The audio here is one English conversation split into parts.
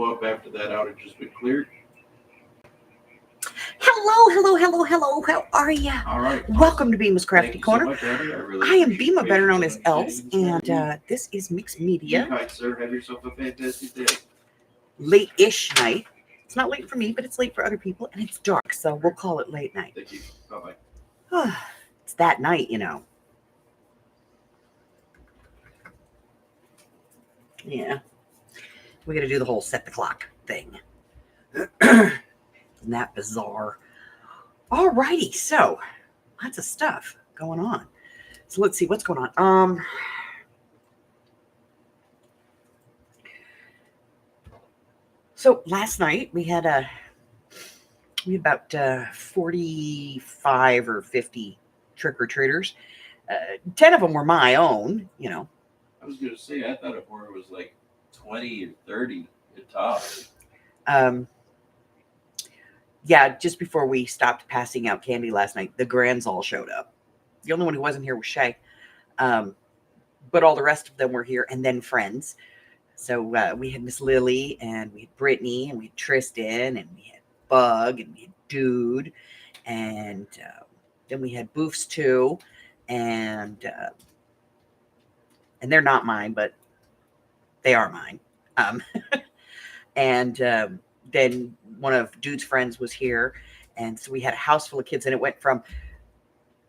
show up after that outage has been cleared. Hello. How are you? All right. Welcome to Bma's Crafty Corner. So much, Abby. Really I am appreciate Bma, better known as patience Els, and and this is Mixed Media. Good night, sir. Have yourself a fantastic day. Late-ish night. It's not late for me, but it's late for other people, and it's dark, so we'll call it late night. Thank you. Bye-bye. It's that night, you know. Yeah. We got to do the whole set the clock thing. Isn't that bizarre? Alrighty, so lots of stuff going on. So let's see what's going on. So last night we had about 45 or 50 trick-or-treaters. 10 of them were my own, you know. I was going to say, I thought it was like 20 or 30 at top. Yeah, just before we stopped passing out candy last night, the grands all showed up. The only one who wasn't here was Shay. But all the rest of them were here, and then friends. So we had Miss Lily, and we had Brittany, and we had Tristan, and we had Bug, and we had Dude, and then we had Boofs too, and they're not mine, but they are mine. And then one of Dude's friends was here, and so we had a house full of kids, and it went from,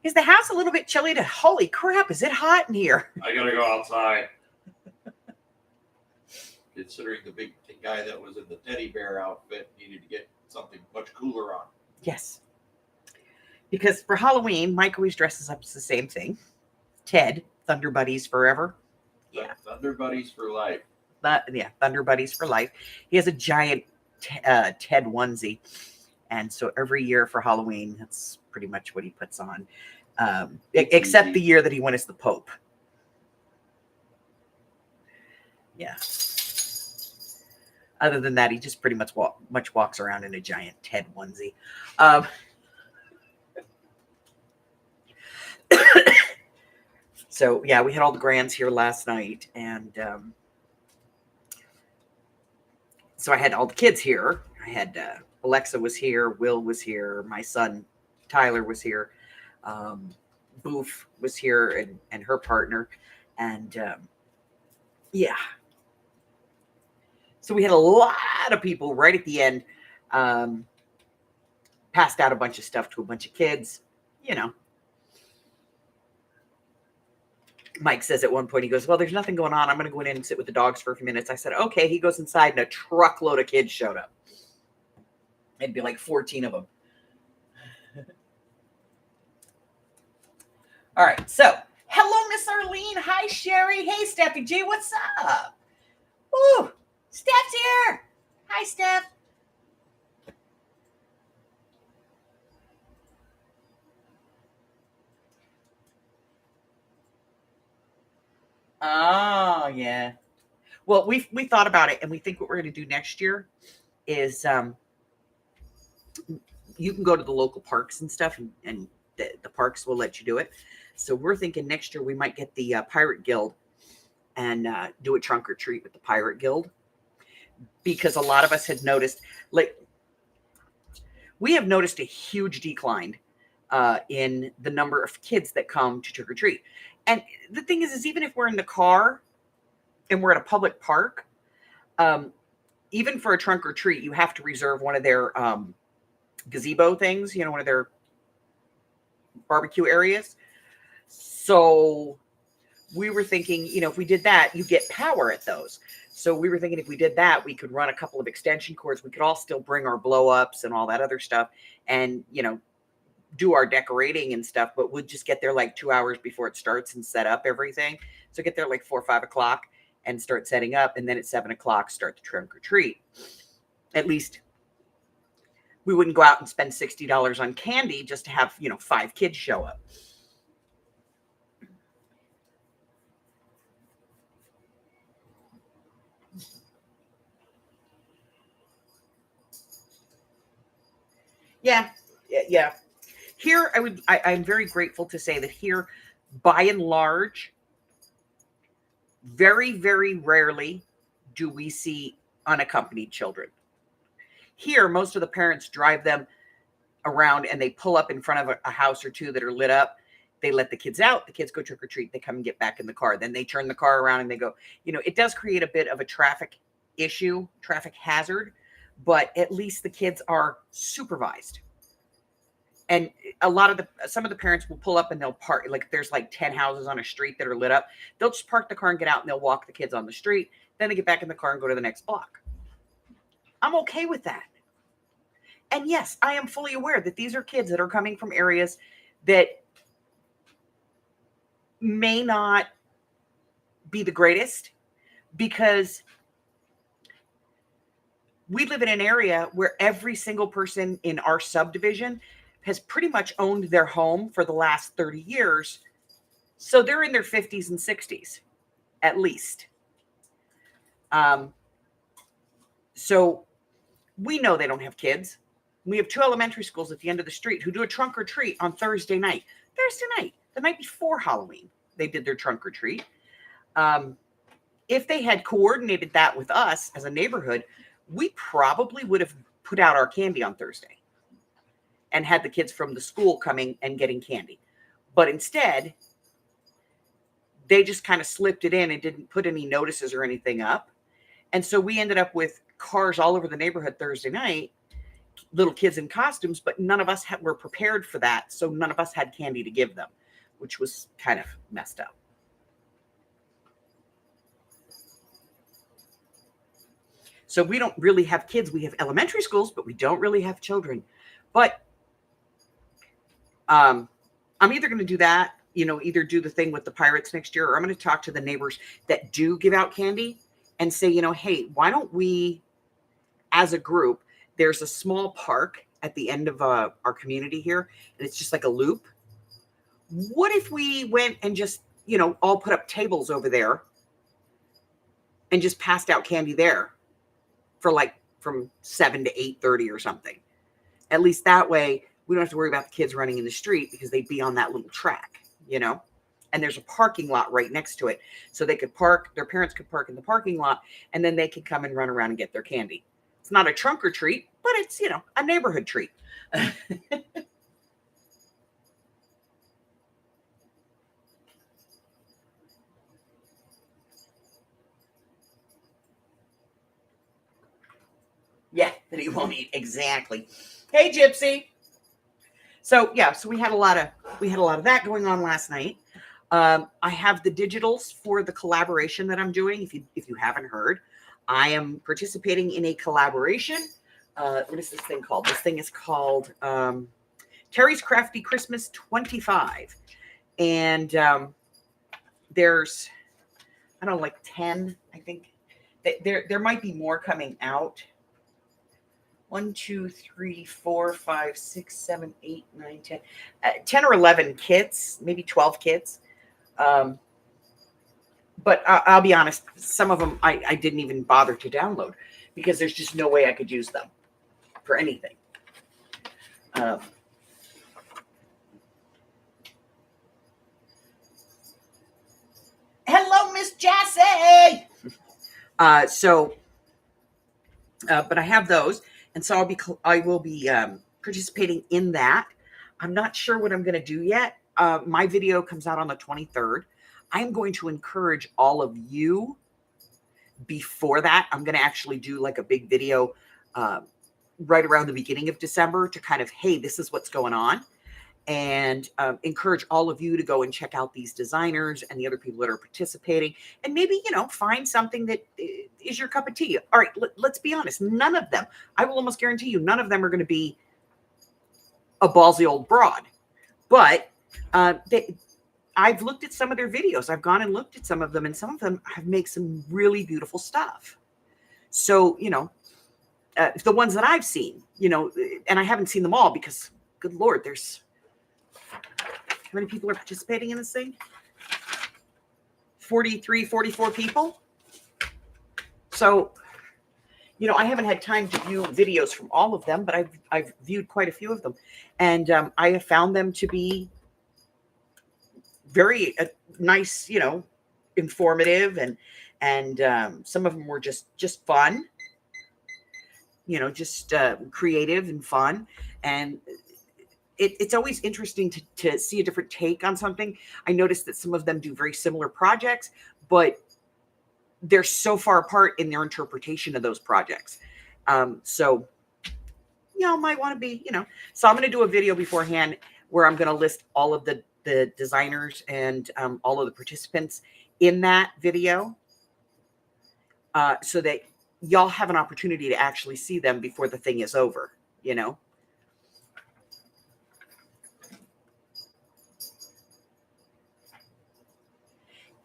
is the house a little bit chilly, to holy crap, is it hot in here? I gotta go outside. Considering the guy that was in the teddy bear outfit needed to get something much cooler on. Yes. Because for Halloween, Mike always dresses up as the same thing. Ted, Thunder Buddies Forever. Yeah. Thunder Buddies for life. Thunder Buddies for life. He has a giant Ted onesie. And so every year for Halloween, that's pretty much what he puts on. Except the year that he went as the Pope. Yeah. Other than that, he just pretty much walks around in a giant Ted onesie. So, yeah, we had all the grands here last night. And so I had all the kids here. I had Alexa was here. Will was here. My son, Tyler, was here. Boof was here and her partner. And, yeah. So we had a lot of people right at the end. Passed out a bunch of stuff to a bunch of kids. You know. Mike says at one point, he goes, well, there's nothing going on. I'm going to go in and sit with the dogs for a few minutes. I said, okay. He goes inside and a truckload of kids showed up. It'd be like 14 of them. All right. So, hello, Miss Arlene. Hi, Sherry. Hey, Steffi G. What's up? Woo. Steph's here. Hi, Steph. Oh, yeah. Well, we thought about it, and we think what we're going to do next year is you can go to the local parks and stuff, and the parks will let you do it. So we're thinking next year we might get the Pirate Guild and do a trunk or treat with the Pirate Guild. Because a lot of us had noticed, like, we have noticed a huge decline in the number of kids that come to trick or treat. And the thing is even if we're in the car and we're at a public park, even for a trunk or treat, you have to reserve one of their gazebo things, one of their barbecue areas. So we were thinking, if we did that, you get power at those. So we were thinking if we did that, we could run a couple of extension cords. We could all still bring our blow-ups and all that other stuff and, do our decorating and stuff, but we'd just get there like 2 hours before it starts and set up everything. So get there like 4 or 5 o'clock and start setting up. And then at 7 o'clock, start the trunk or treat. At least we wouldn't go out and spend $60 on candy just to have, 5 kids show up. Yeah. Here, I'm very grateful to say that here, by and large, very, very rarely do we see unaccompanied children. Here, most of the parents drive them around and they pull up in front of a house or two that are lit up. They let the kids out. The kids go trick or treat. They come and get back in the car. Then they turn the car around and they go. It does create a bit of a traffic issue, traffic hazard, but at least the kids are supervised. And some of the parents will pull up and they'll park, like there's like 10 houses on a street that are lit up. They'll just park the car and get out and they'll walk the kids on the street. Then they get back in the car and go to the next block. I'm okay with that. And yes, I am fully aware that these are kids that are coming from areas that may not be the greatest, because we live in an area where every single person in our subdivision has pretty much owned their home for the last 30 years. So they're in their 50s and 60s, at least. So we know they don't have kids. We have 2 elementary schools at the end of the street who do a trunk or treat on Thursday night. The night before Halloween, they did their trunk or treat. If they had coordinated that with us as a neighborhood, we probably would have put out our candy on Thursday and had the kids from the school coming and getting candy. But instead, they just kind of slipped it in and didn't put any notices or anything up. And so we ended up with cars all over the neighborhood Thursday night, little kids in costumes, but none of us were prepared for that. So none of us had candy to give them, which was kind of messed up. So we don't really have kids. We have elementary schools, but we don't really have children. But I'm either going to do that, either do the thing with the pirates next year, or I'm going to talk to the neighbors that do give out candy and say, hey, why don't we, as a group, there's a small park at the end of our community here, and it's just like a loop. What if we went and just, all put up tables over there and just passed out candy there for like from 7 to 8:30 or something? At least that way we don't have to worry about the kids running in the street, because they'd be on that little track, and there's a parking lot right next to it. So they could park, their parents could park in the parking lot, and then they could come and run around and get their candy. It's not a trunk or treat, but it's, a neighborhood treat. Yeah, that he won't eat. Exactly. Hey, Gypsy. So we had a lot of that going on last night. I have the digitals for the collaboration that I'm doing. If you haven't heard, I am participating in a collaboration. What is this thing called? This thing is called Terry's Crafty Christmas 25. And there's, I don't know, like 10, I think. There might be more coming out. 1, 2, 3, 4, 5, 6, 7, 8, 9, 10. 10 or 11 kits, maybe 12 kits. But I'll be honest, some of them I didn't even bother to download, because there's just no way I could use them for anything. Hello, Miss Jessie. But I have those, and so I will be participating in that. I'm not sure what I'm going to do yet. My video comes out on the 23rd. I'm going to encourage all of you before that. I'm going to actually do like a big video right around the beginning of December to kind of, hey, this is what's going on. And encourage all of you to go and check out these designers and the other people that are participating, and maybe, find something that is your cup of tea. All right, let's be honest. None of them, I will almost guarantee you, none of them are going to be a ballsy old broad. But I've looked at some of their videos. I've gone and looked at some of them, and some of them have made some really beautiful stuff. So, the ones that I've seen, and I haven't seen them all, because, good Lord, there's, how many people are participating in this thing? 43, 44 people. So, I haven't had time to view videos from all of them, but I've viewed quite a few of them. And I have found them to be very nice, informative, and some of them were just fun. just creative and fun. And it's always interesting to see a different take on something. I noticed that some of them do very similar projects, but they're so far apart in their interpretation of those projects. So, might want to be, so I'm going to do a video beforehand where I'm going to list all of the designers and all of the participants in that video, so that y'all have an opportunity to actually see them before the thing is over,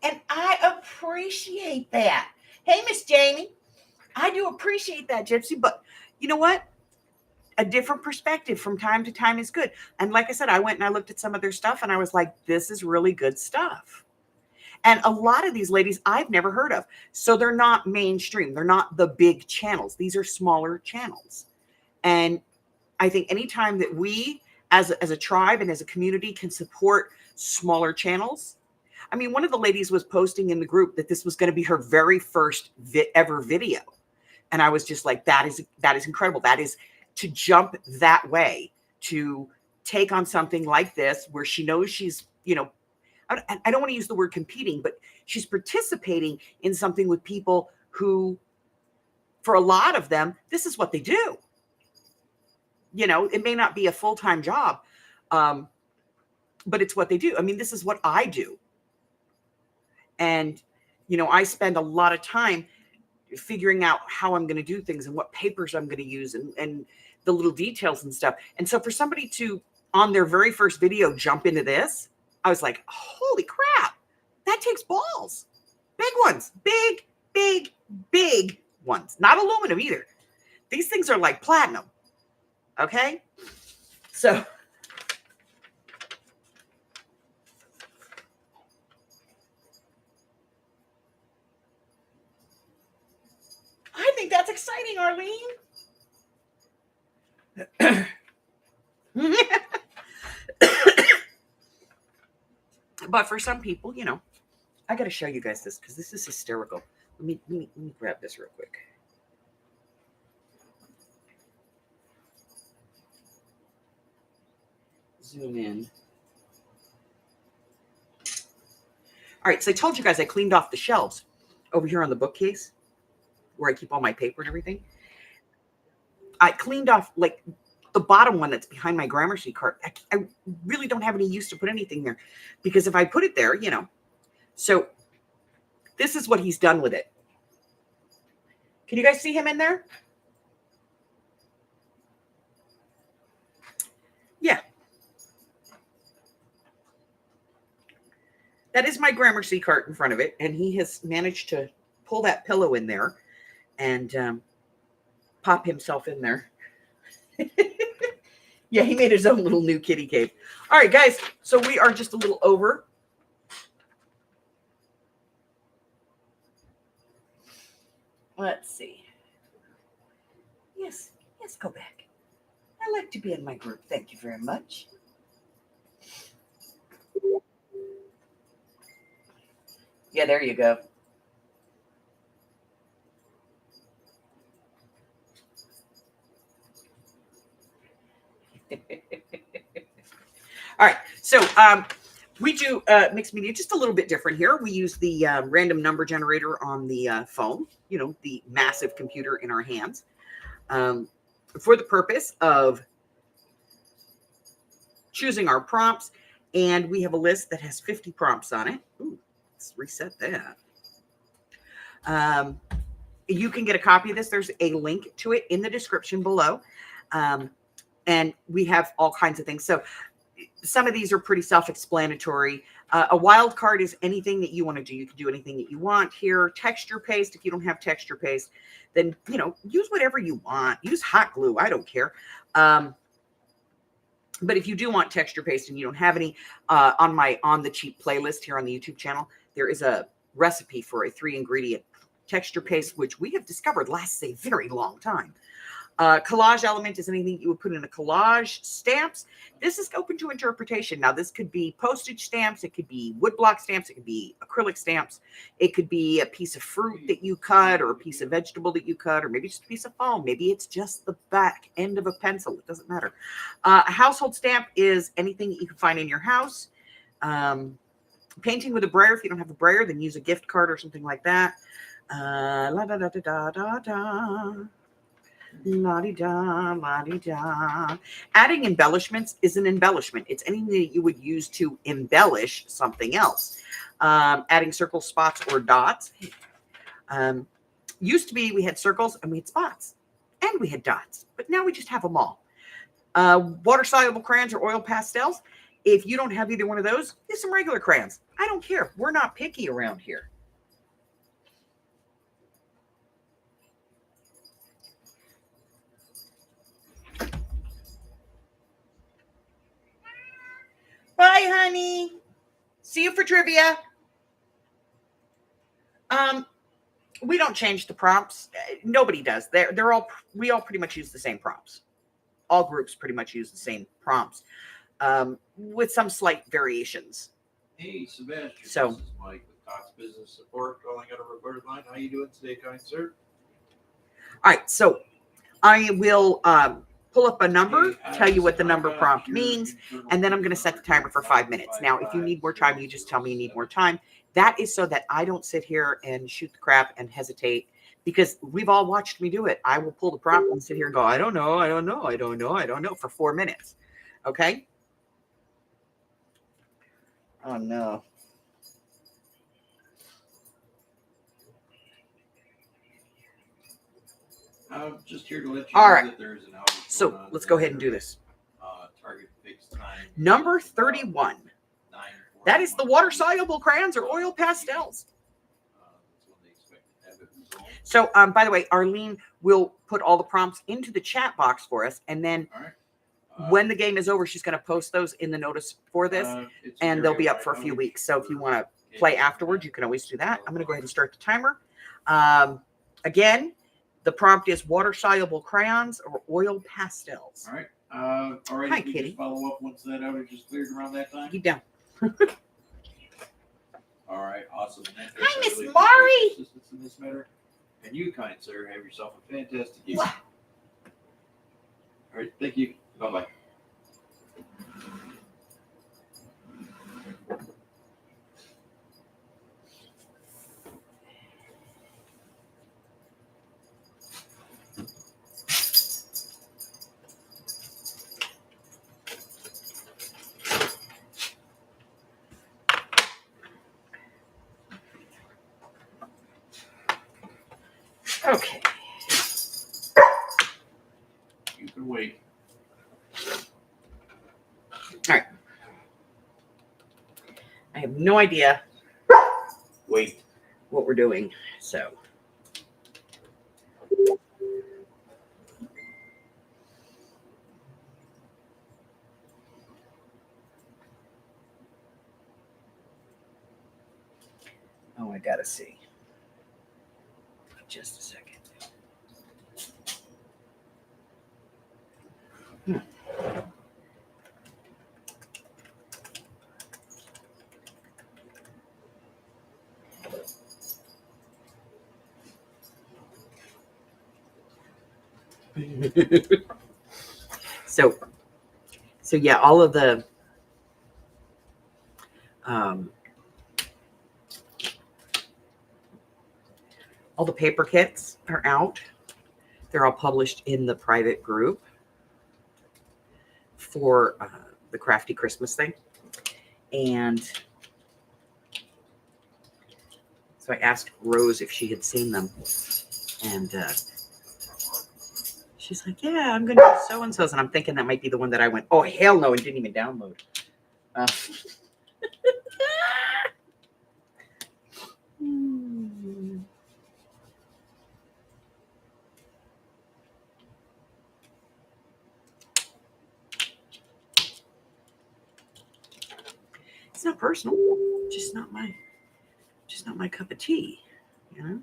And I appreciate that. Hey, Miss Jamie, I do appreciate that, Gypsy. But you know what? A different perspective from time to time is good. And like I said, I went and I looked at some of their stuff and I was like, this is really good stuff. And a lot of these ladies I've never heard of. So they're not mainstream. They're not the big channels. These are smaller channels. And I think anytime that we as a tribe and as a community can support smaller channels. I mean, one of the ladies was posting in the group that this was going to be her very first ever video. And I was just like, that is incredible. That is to jump that way, to take on something like this, where she knows she's, I don't want to use the word competing, but she's participating in something with people who, for a lot of them, this is what they do. It may not be a full-time job, but it's what they do. I mean, this is what I do. And, I spend a lot of time figuring out how I'm going to do things and what papers I'm going to use and the little details and stuff. And so for somebody to, on their very first video, jump into this, I was like, holy crap, that takes balls. Big ones, big, big, big ones. Not aluminum either. These things are like platinum. Okay. So I think that's exciting, Arlene. But for some people, I got to show you guys this because this is hysterical. Let me grab this real quick. Zoom in. All right, so I told you guys I cleaned off the shelves over here on the bookcase where I keep all my paper and everything. I cleaned off like the bottom one that's behind my Gramercy cart. I really don't have any use to put anything there, because if I put it there, so this is what he's done with it. Can you guys see him in there? Yeah. That is my Gramercy cart in front of it. And he has managed to pull that pillow in there and pop himself in there. Yeah, he made his own little new kitty cave. All right, guys. So we are just a little over. Let's see. Yes, go back. I like to be in my group. Thank you very much. Yeah, there you go. All right, so we do mixed media just a little bit different here. We use the random number generator on the phone, the massive computer in our hands, for the purpose of choosing our prompts. And we have a list that has 50 prompts on it. Ooh, let's reset that. You can get a copy of this. There's a link to it in the description below. And we have all kinds of things. So some of these are pretty self-explanatory. A wild card is anything that you want to do. You can do anything that you want here. Texture paste, if you don't have texture paste, then, use whatever you want. Use hot glue. I don't care. But if you do want texture paste and you don't have any, on the cheap playlist here on the YouTube channel, there is a recipe for a 3-ingredient texture paste, which we have discovered lasts a very long time. Collage element is anything you would put in a collage. Stamps, this is open to interpretation. Now, this could be postage stamps. It could be woodblock stamps. It could be acrylic stamps. It could be a piece of fruit that you cut or a piece of vegetable that you cut, or maybe just a piece of foam. Maybe it's just the back end of a pencil. It doesn't matter. A household stamp is anything that you can find in your house. Painting with a brayer. If you don't have a brayer, then use a gift card or something like that. La da da da da da da. La-di-da, la-di-da. Adding embellishments is an embellishment. It's anything that you would use to embellish something else. Adding circles, spots, or dots. Used to be we had circles and we had spots and we had dots, but now we just have them all. Water-soluble crayons or oil pastels. If you don't have either one of those, use some regular crayons. I don't care. We're not picky around here. Bye, honey. See you for trivia. We don't change the prompts. Nobody does. We all pretty much use the same prompts. All groups pretty much use the same prompts, with some slight variations. Hey, Sebastian. So, this is Mike with Cox Business Support calling out a recorded line. How you doing today, kind sir? All right. So I will pull up a number, tell you what the number prompt means, and then I'm going to set the timer for 5 minutes. Now, if you need more time, you just tell me you need more time. That is so that I don't sit here and shoot the crap and hesitate, because we've all watched me do it. I will pull the prompt and sit here and go, I don't know for 4 minutes. Okay? Oh, no. I'm just here to let you All know right. that there's an outage. So let's go ahead and do this. Target fixed time. Number 31. That is the water-soluble crayons or oil pastels. So, by the way, Arlene will put all the prompts into the chat box for us, and then when the game is over, she's going to post those in the notice for this, and they'll be up for a few weeks. So if you want to play afterwards, you can always do that. I'm going to go ahead and start the timer. Again, the prompt is water-soluble crayons or oil pastels. All right. All right. Hi, Kitty. Follow up once that outage is cleared around that time. You down. All right. Awesome. Hi, Miss Mari. Assistance in this matter. And you, kind sir, have yourself a fantastic evening. All right. Thank you. Bye-bye. Okay. You can wait. All right. I have no idea Wait. what we're doing, so. Oh, I gotta see. Just a second. So yeah, all of the paper kits are out. They're all published in the private group for the Crafty Christmas thing. And so I asked Rose if she had seen them. And she's like, yeah, I'm going to do so-and-so's. And I'm thinking that might be the one that I went, oh, hell no, and didn't even download. It's not personal, just not my cup of tea, you know.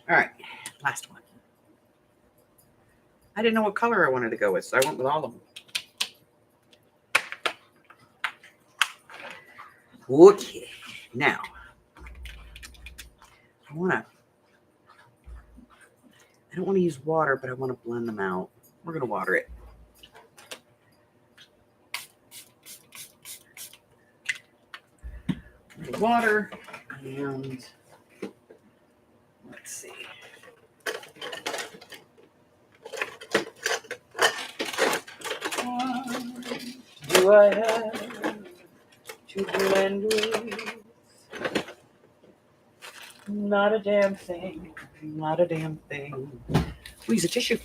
All right, last one. I didn't know what color I wanted to go with, so I went with all of them. Okay, now I don't want to use water, but I want to blend them out. We're going to water it. Water, and let's see. What do I have to blend with? Not a damn thing. Not a damn thing. We'll use a tissue.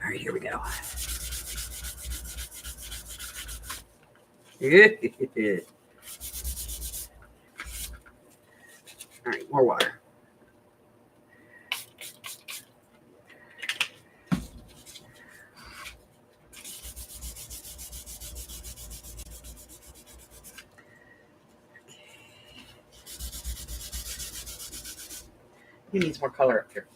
All right, here we go. All right, more water. He needs more color up here.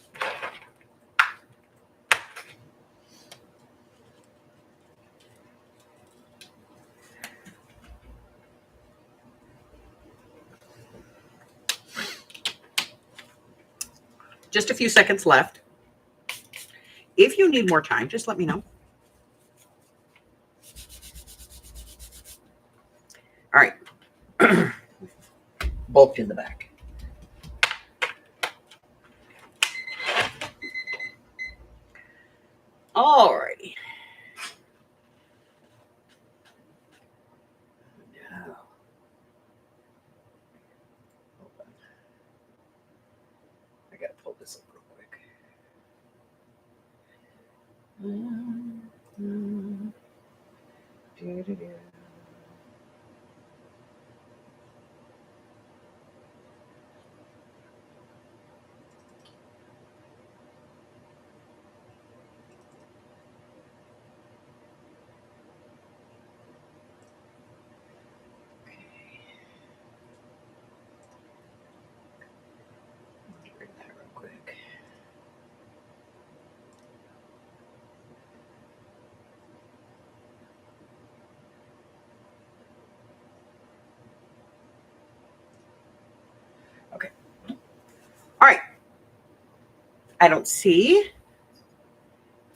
Just a few seconds left. If you need more time, just let me know. All right. Bulked in the back. All righty. Now, hold on. I gotta pull this up real quick. Do-do-do. Bring that real quick. Okay. All right. I don't see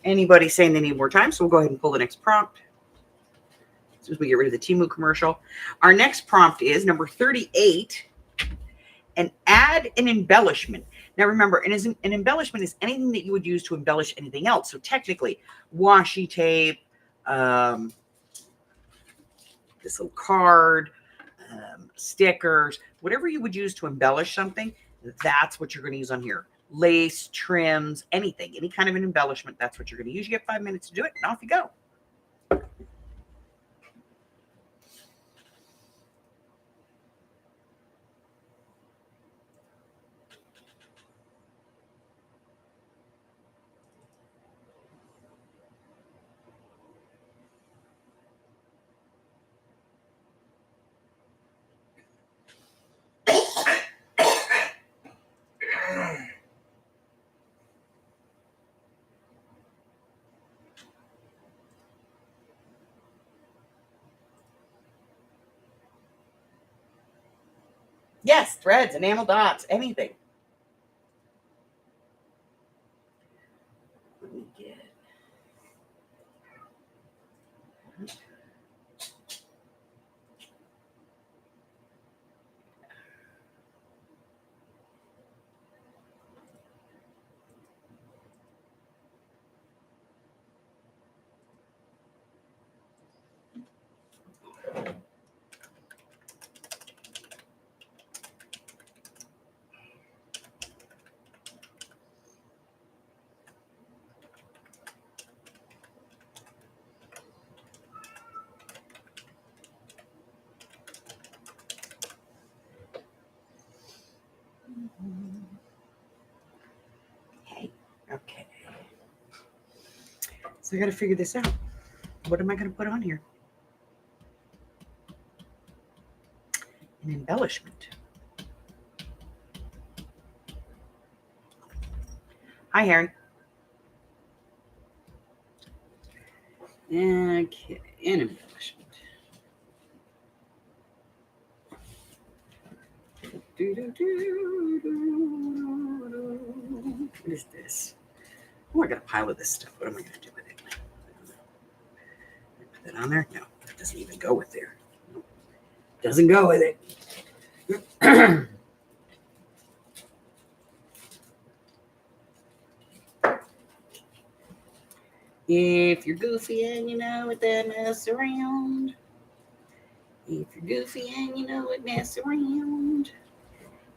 anybody saying they need more time, so we'll go ahead and pull the next prompt. As soon as we get rid of the Temu commercial. Our next prompt is number 38, and add an embellishment. Now remember, an embellishment is anything that you would use to embellish anything else. So technically, washi tape, this little card, stickers, whatever you would use to embellish something, that's what you're going to use on here. Lace, trims, anything, any kind of an embellishment, that's what you're going to use. You get 5 minutes to do it, and off you go. Yes, threads, enamel dots, anything. Let me get. Okay. So I got to figure this out. What am I going to put on here? An embellishment. Hi, Harry. Okay, an embellishment. What is this? Oh, I got a pile of this stuff. What am I going to do with it? Put that on there? No, it doesn't even go with there. Nope. Doesn't go with it. If you're goofy and you know it, then mess around. If you're goofy and you know it, mess around.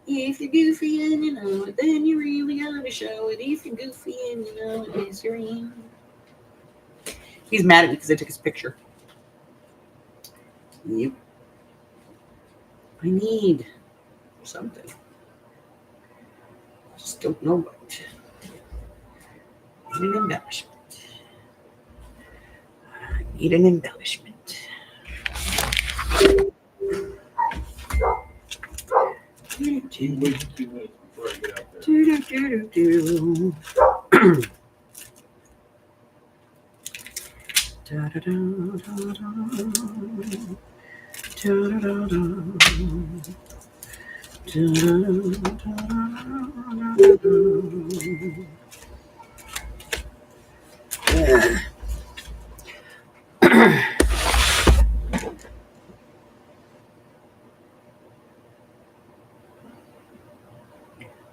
If you're goofy and you know it, then you really gotta show it. If you're goofy and you know it, mess around. He's mad at me because I took his picture. Yep. I need something. I just don't know what. I need an embellishment. I need an embellishment. Wait 2 minutes before I get out there. Do. Da da da da da.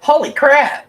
Holy crap.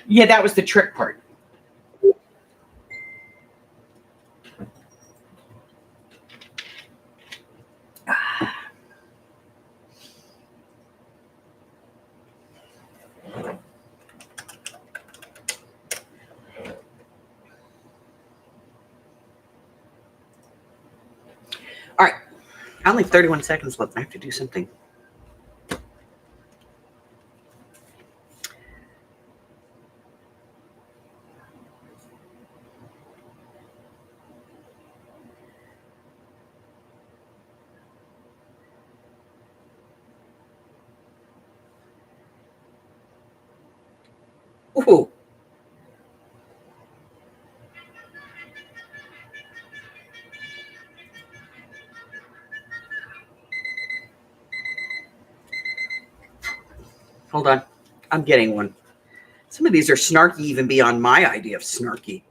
Yeah, that was the trick part. All right. I only have 31 seconds left. I have to do something. Ooh. Hold on. I'm getting one. Some of these are snarky, even beyond my idea of snarky.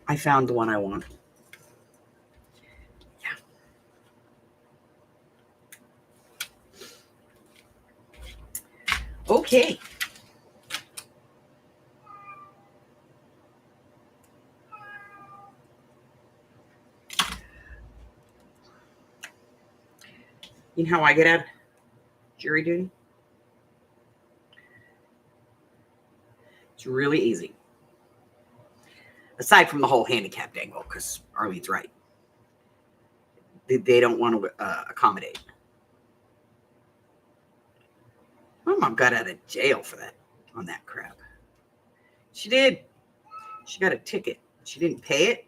I found the one I want. Yeah. Okay. You know how I get out of jury duty? It's really easy. Aside from the whole handicapped angle, because Arlene's right. They don't want to accommodate. My mom got out of jail for that, on that crap. She did. She got a ticket. She didn't pay it.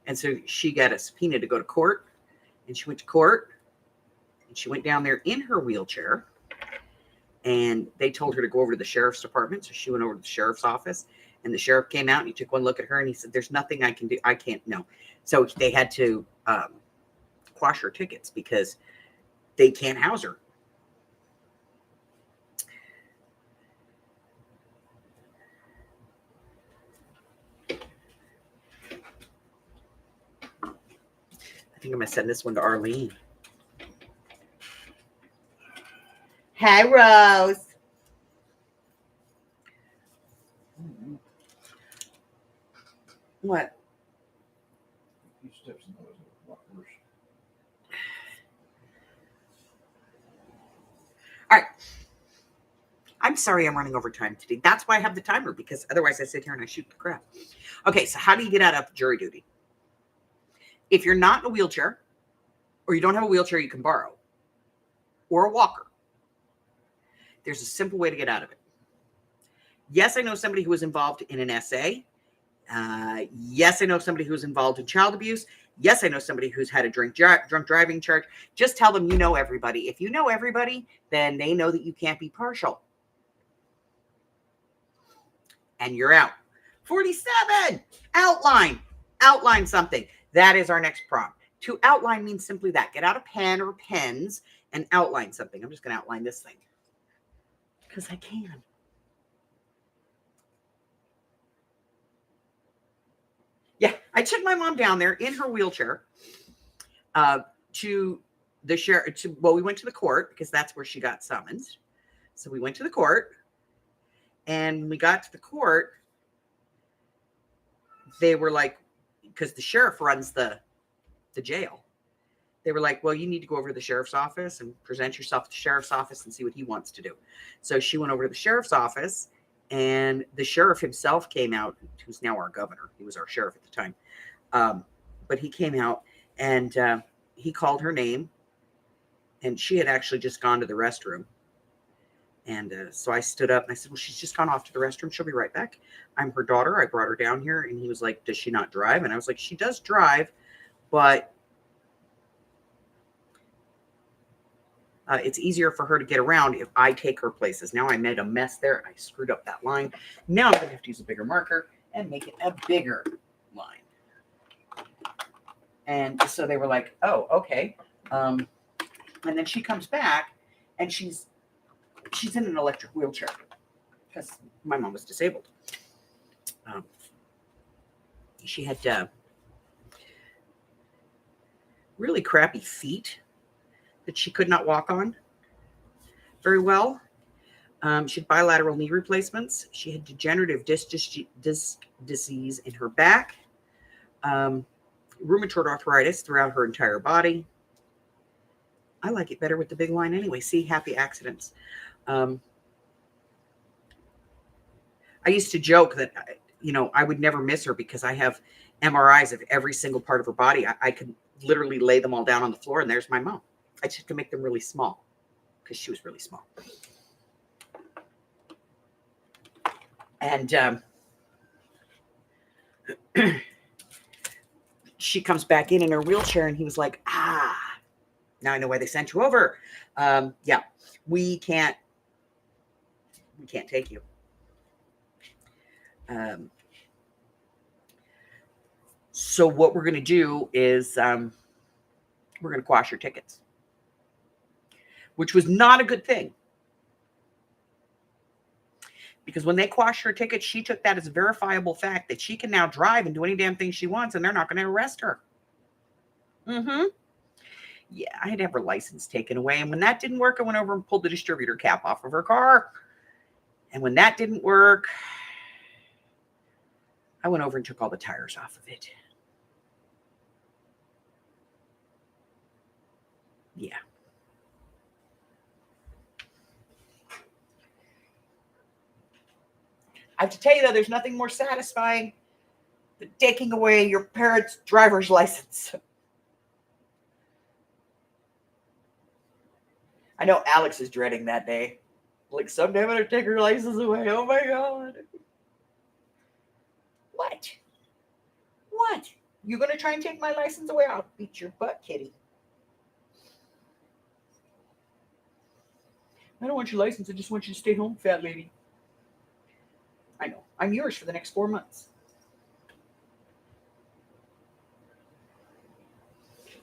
And so she got a subpoena to go to court. And she went to court. And she went down there in her wheelchair. And they told her to go over to the sheriff's department. So she went over to the sheriff's office. And the sheriff came out and he took one look at her and he said, there's nothing I can do. I can't, no. So they had to quash her tickets because they can't house her. I think I'm going to send this one to Arlene. Hi, Rose. What? These steps in those are a lot worse. All right. I'm sorry I'm running over time today. That's why I have the timer, because otherwise I sit here and I shoot the crap. Okay, so how do you get out of jury duty? If you're not in a wheelchair, or you don't have a wheelchair you can borrow, or a walker, there's a simple way to get out of it. Yes, I know somebody who was involved in an SA. Yes, I know somebody who's involved in child abuse. Yes, I know somebody who's had a drunk driving charge. Just tell them you know everybody. If you know everybody, then they know that you can't be partial. And you're out. 47, outline. Outline something. That is our next prompt. To outline means simply that. Get out a pen or pens and outline something. I'm just going to outline this thing because I can. Yeah, I took my mom down there in her wheelchair to the sheriff. Well, we went to the court because that's where she got summoned. So we went to the court, and when we got to the court, they were like, because the sheriff runs the jail. They were like, well, you need to go over to the sheriff's office and present yourself to the sheriff's office and see what he wants to do. So she went over to the sheriff's office, and the sheriff himself came out, who's now our governor. He was our sheriff at the time. But he came out and he called her name, and she had actually just gone to the restroom. And so I stood up and I said, well, she's just gone off to the restroom. She'll be right back. I'm her daughter. I brought her down here. And he was like, does she not drive? And I was like, she does drive, but it's easier for her to get around if I take her places. Now I made a mess there. I screwed up that line. Now I'm going to have to use a bigger marker and make it a bigger line. And so they were like, oh, okay. And then she comes back and she's in an electric wheelchair because my mom was disabled. She had really crappy feet that she could not walk on very well. She had bilateral knee replacements. She had degenerative disc disease in her back, rheumatoid arthritis throughout her entire body. I like it better with the big line anyway. See, happy accidents. I used to joke that, I would never miss her because I have MRIs of every single part of her body. I could literally lay them all down on the floor, and there's my mom. I just have to make them really small because she was really small. And she comes back in her wheelchair, and he was like, now I know why they sent you over. Yeah, we can't take you. So what we're going to do is we're going to quash your tickets, which was not a good thing. Because when they quashed her ticket, she took that as a verifiable fact that she can now drive and do any damn thing she wants, and they're not going to arrest her. Yeah, I had to have her license taken away. And when that didn't work, I went over and pulled the distributor cap off of her car. And when that didn't work, I went over and took all the tires off of it. Yeah. I have to tell you, though, there's nothing more satisfying than taking away your parents' driver's license. I know Alex is dreading that day. Like, someday I'm going to take her license away. Oh, my God. What? What? You going to try and take my license away? I'll beat your butt, kitty. I don't want your license. I just want you to stay home, fat lady. I know. I'm yours for the next 4 months.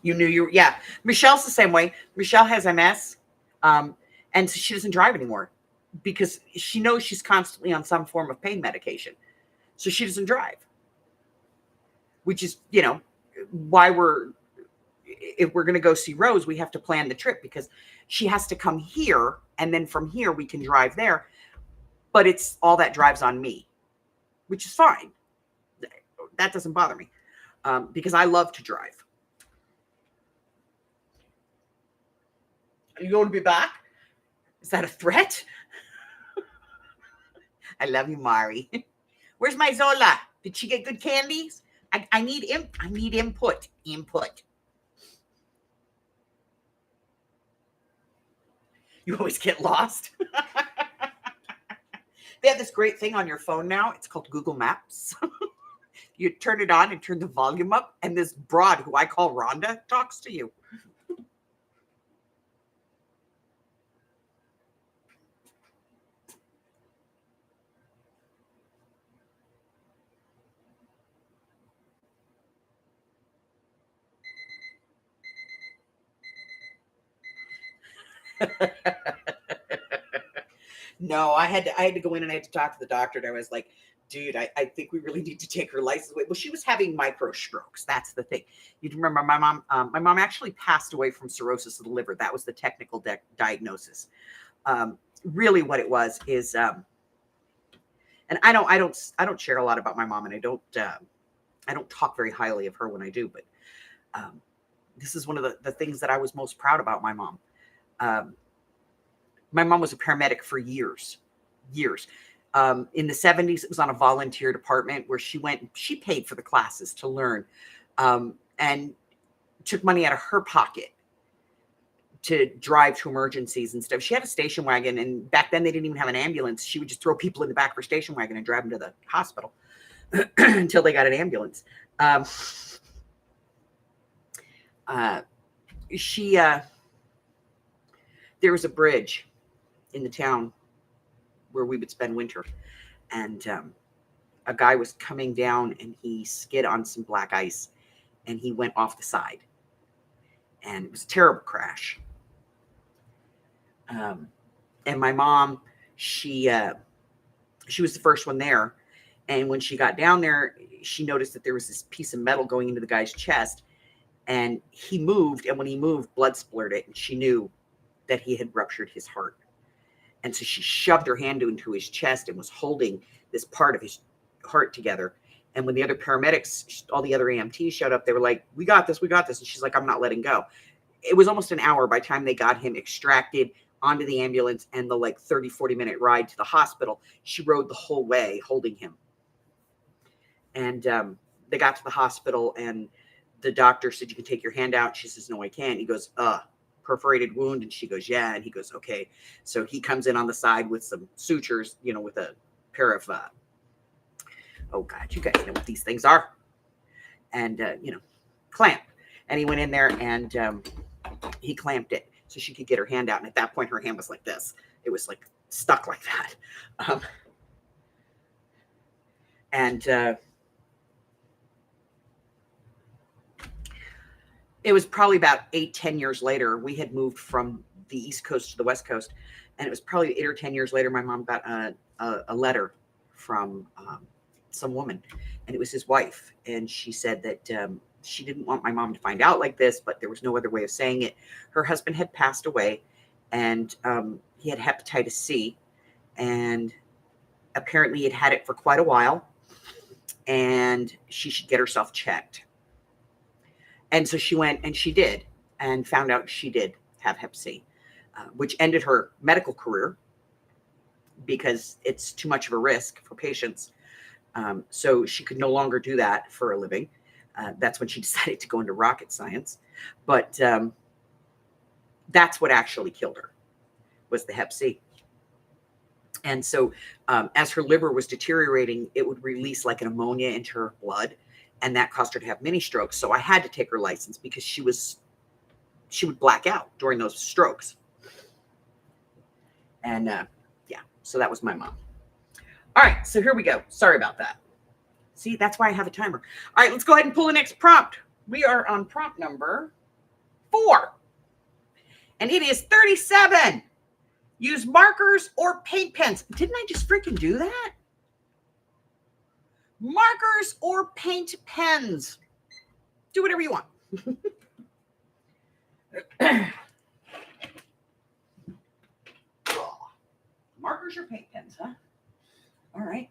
You knew you were, yeah. Michelle's the same way. Michelle has MS, and so she doesn't drive anymore because she knows she's constantly on some form of pain medication. So she doesn't drive, which is, why if we're going to go see Rose, we have to plan the trip because she has to come here. And then from here, we can drive there. But it's all that drives on me, which is fine. That doesn't bother me because I love to drive. Are you going to be back? Is that a threat? I love you, Mari. Where's my Zola? Did she get good candies? I need input. Input. You always get lost. They have this great thing on your phone now. It's called Google Maps. You turn it on and turn the volume up, and this broad, who I call Rhonda, talks to you. No, I had to go in and I had to talk to the doctor, and I was like, dude, I think we really need to take her license away. Well, she was having micro strokes. That's the thing. You remember my mom actually passed away from cirrhosis of the liver. That was the technical diagnosis. Really what it was is, and I don't share a lot about my mom, and I don't talk very highly of her when I do, but this is one of the things that I was most proud about my mom. My mom was a paramedic for years. In the 70s, it was on a volunteer department where she paid for the classes to learn, and took money out of her pocket to drive to emergencies and stuff. She had a station wagon, and back then they didn't even have an ambulance. She would just throw people in the back of her station wagon and drive them to the hospital until they got an ambulance. There was a bridge in the town where we would spend winter, and a guy was coming down, and he skid on some black ice, and he went off the side, and it was a terrible crash. And my mom, she was the first one there, and when she got down there, she noticed that there was this piece of metal going into the guy's chest, and he moved, and when he moved, blood splurted, and she knew that he had ruptured his heart. And so she shoved her hand into his chest and was holding this part of his heart together. And when the other paramedics, all the other EMTs showed up, they were like, we got this. And she's like, I'm not letting go. It was almost an hour by the time they got him extracted onto the ambulance and the 30-40 minute ride to the hospital. She rode the whole way holding him. And they got to the hospital, and the doctor said, you can take your hand out. She says, no, I can't. He goes, perforated wound. And she goes, yeah. And he goes, okay. So he comes in on the side with some sutures, with a pair of, oh God, you guys know what these things are. And, clamp. And he went in there and he clamped it so she could get her hand out. And at that point, her hand was like this. It was stuck like that. It was probably about 8-10 years later. We had moved from the East Coast to the West Coast, and it was probably 8 or 10 years later. My mom got a letter from some woman, and it was his wife. And she said that she didn't want my mom to find out like this, but there was no other way of saying it. Her husband had passed away, and he had hepatitis C, and apparently he'd had it for quite a while, and she should get herself checked. And so she went and she did, and found out she did have hep C, which ended her medical career because it's too much of a risk for patients. So she could no longer do that for a living. That's when she decided to go into rocket science. But that's what actually killed her, was the hep C. And so as her liver was deteriorating, it would release like an ammonia into her blood. And that caused her to have mini strokes. So I had to take her license because she would black out during those strokes. And yeah, so that was my mom. All right, so here we go. Sorry about that. See, that's why I have a timer. All right, let's go ahead and pull the next prompt. We are on prompt number 4. And it is 37. Use markers or paint pens. Didn't I just freaking do that? Markers or paint pens. Do whatever you want. Markers or paint pens, huh? All right.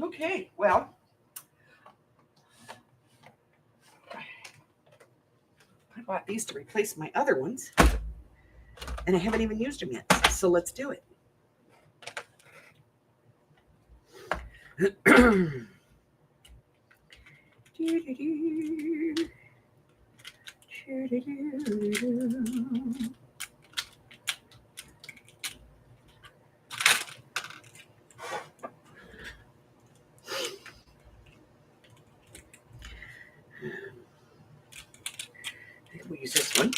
Okay, well, I bought these to replace my other ones, and I haven't even used them yet, so let's do it. We'll use this one.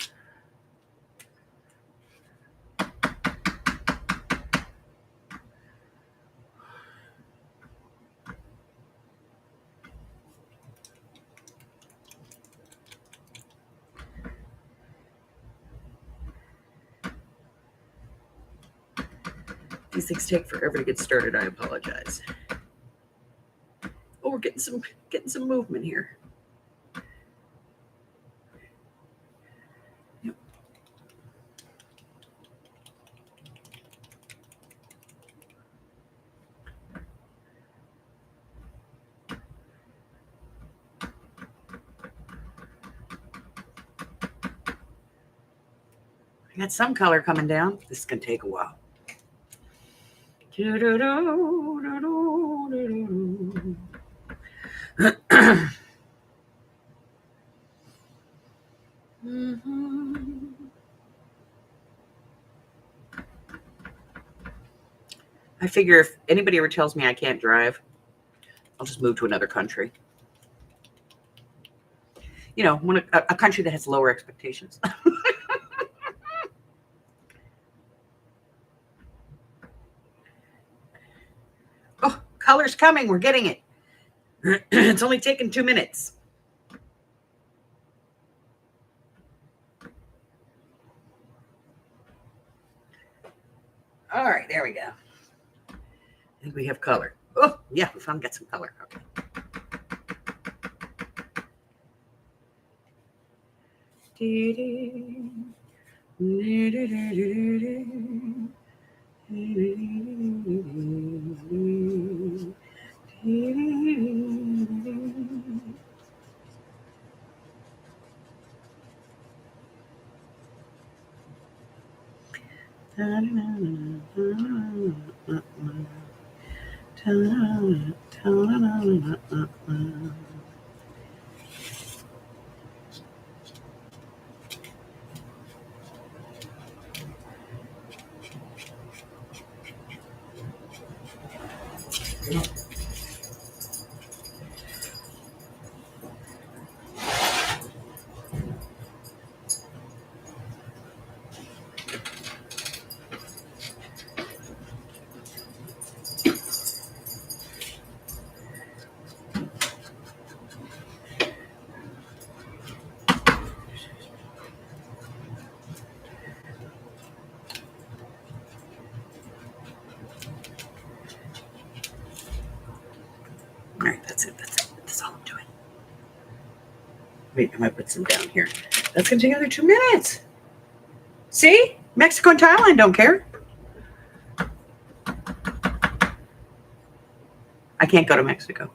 These things take forever to get started. I apologize. Oh, we're getting some movement here. Yep. I got some color coming down. This is gonna take a while. I figure if anybody ever tells me I can't drive, I'll just move to another country. You know, a country that has lower expectations. Oh, color's coming. We're getting it. It's only taken 2 minutes. All right, there we go. I think we have color. Oh, yeah, we finally got some color. Okay. All right, that's it. That's all I'm doing. Wait, I might put some down here. That's going to take another 2 minutes. See? Mexico and Thailand don't care. I can't go to Mexico.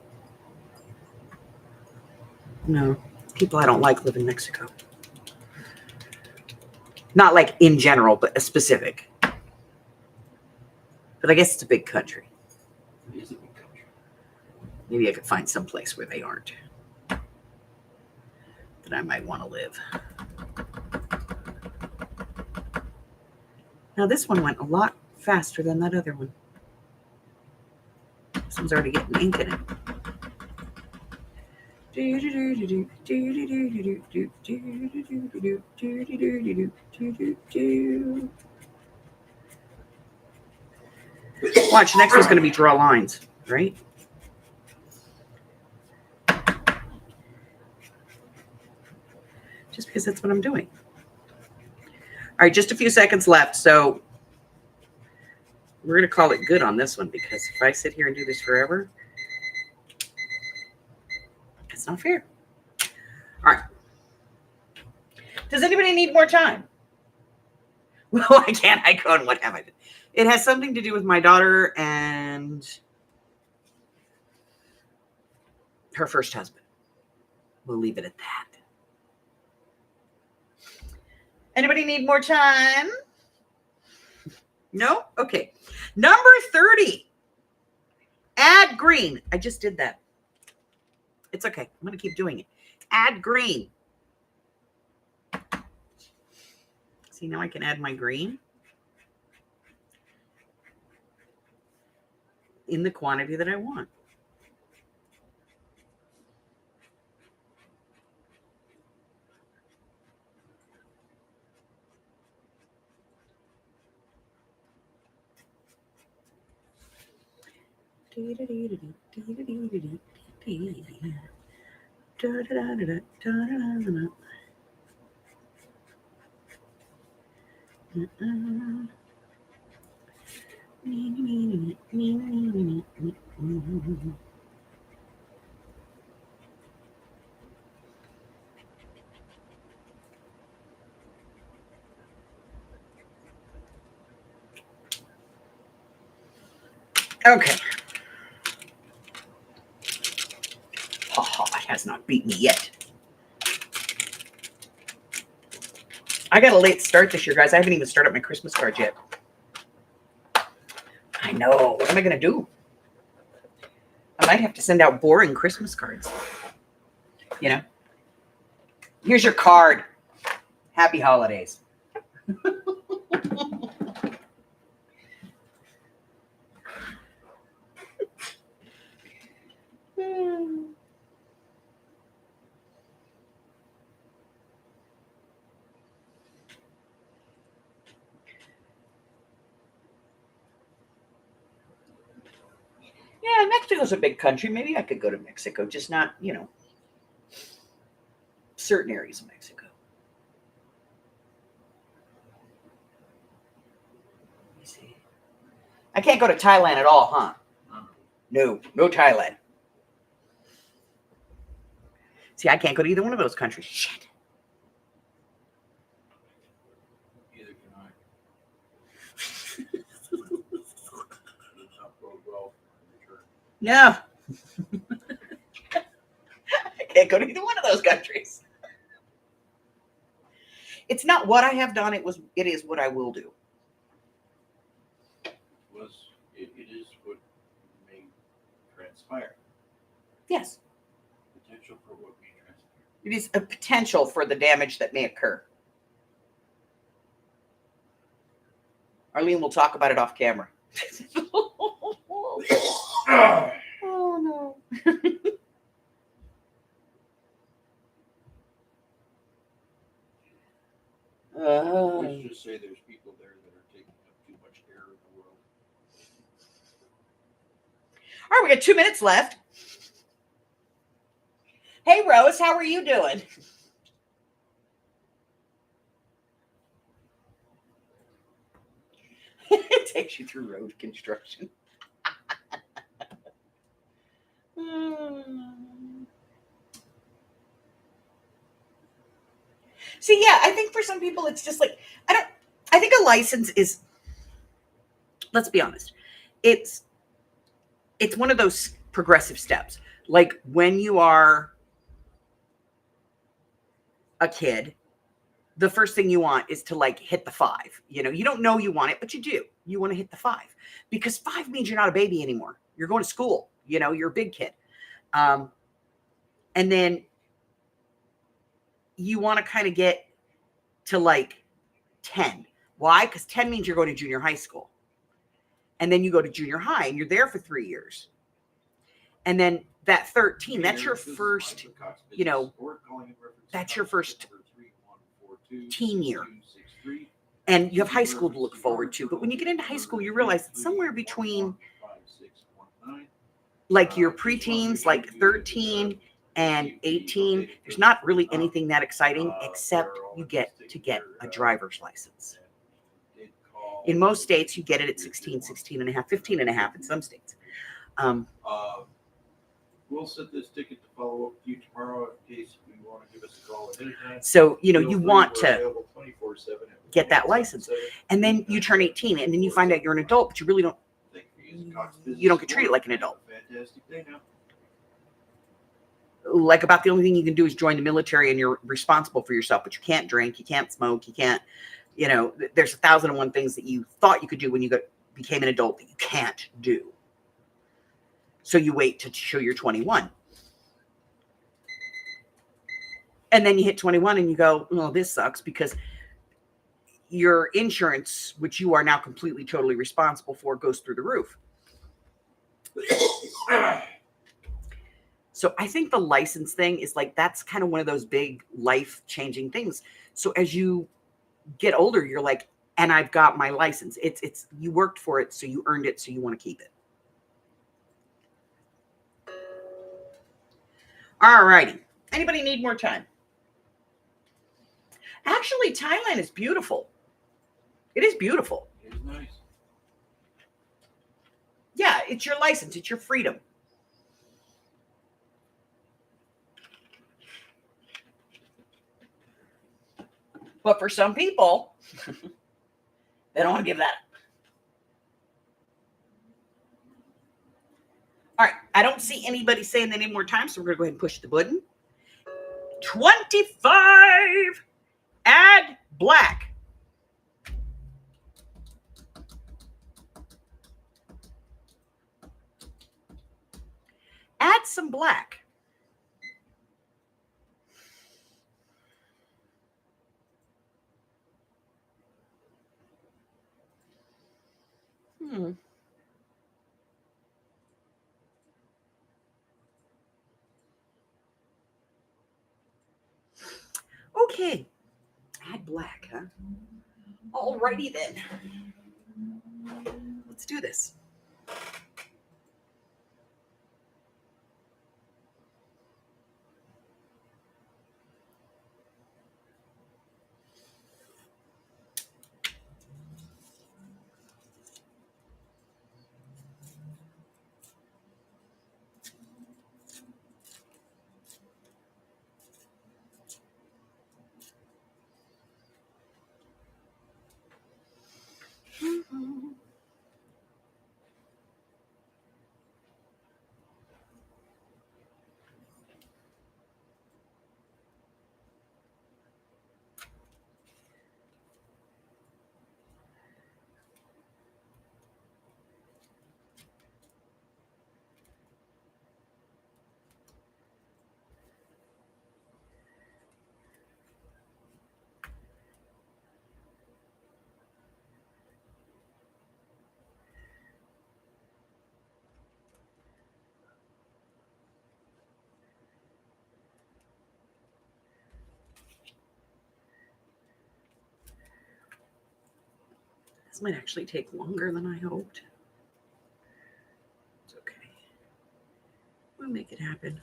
No. People I don't like live in Mexico. Not like in general, but a specific. But I guess it's a big country. It is a big country. Maybe I could find some place where they aren't. That I might want to live. Now this one went a lot faster than that other one. This one's already getting ink in it. Watch, next one's going to be draw lines, right? Just because that's what I'm doing. All right, just a few seconds left. So we're going to call it good on this one, because if I sit here and do this forever, it's not fair. All right. Does anybody need more time? Well, why can't I go and what have I done? It has something to do with my daughter and her first husband. We'll leave it at that. Anybody need more time? No? Okay. Number 30. Add green. I just did that. It's okay. I'm going to keep doing it. Add green. See, now I can add my green in the quantity that I want. Okay. It has not beat me yet. I got a late start this year, guys. I haven't even started my Christmas cards yet. I know. What am I going to do? I might have to send out boring Christmas cards. You know? Here's your card. Happy holidays. Yeah, Mexico's a big country. Maybe I could go to Mexico, just not, you know, certain areas of Mexico. Let me see. I can't go to Thailand at all, huh? No Thailand. See, I can't go to either one of those countries. Shit. Neither can I. Does not bode well for return. No. I can't go to either one of those countries. It's not what I have done. It is what I will do. It is what may transpire. Yes. Potential for what may transpire. It is a potential for the damage that may occur. Arlene will talk about it off camera. Oh, no. Let's just say there's people there that are taking up too much air in the world. All right, we got 2 minutes left. Hey, Rose, how are you doing? It takes you through road construction. See, yeah, I think for some people it's just like, I think a license is, let's be honest, it's one of those progressive steps. Like when you are a kid, the first thing you want is to like hit the 5. You know, you don't know you want it, but you do. You want to hit the 5 because 5 means you're not a baby anymore. You're going to school. You know, you're a big kid. And then you want to kind of get to like 10. Why? Because 10 means you're going to junior high school. And then you go to junior high and you're there for 3 years. And then that 13, that's your first, you know, that's your first teen year. And you have high school to look forward to. But when you get into high school, you realize it's somewhere between like your preteens, like 13 and 18. There's not really anything that exciting except you get to get a driver's license. In most states, you get it at 16, 16 and a half, 15 and a half in some states. We'll set this ticket to follow up with you tomorrow in case you want to give us a call ahead of time. So, you know, you want to get that license. And then you turn 18 and then you find out you're an adult, but you really don't, you don't get treated like an adult. Fantastic day now. Like about the only thing you can do is join the military and you're responsible for yourself, but you can't drink, you can't smoke, you can't, you know, there's 1,001 things that you thought you could do when you became an adult that you can't do. So you wait to show you're 21. And then you hit 21 and you go, oh, this sucks, because your insurance, which you are now completely, totally responsible for, goes through the roof. So I think the license thing is like, that's kind of one of those big life-changing things. So as you get older, you're like, and I've got my license. It's you worked for it, so you earned it, so you want to keep it. All righty. Anybody need more time? Actually, Thailand is beautiful. It is beautiful. It is nice. Yeah, it's your license. It's your freedom. But for some people, they don't want to give that up. All right, I don't see anybody saying they need more time, so we're going to go ahead and push the button. 25. Add black. Add some black. Okay. Add black, huh? Alrighty then. Let's do this. This might actually take longer than I hoped. It's okay. We'll make it happen.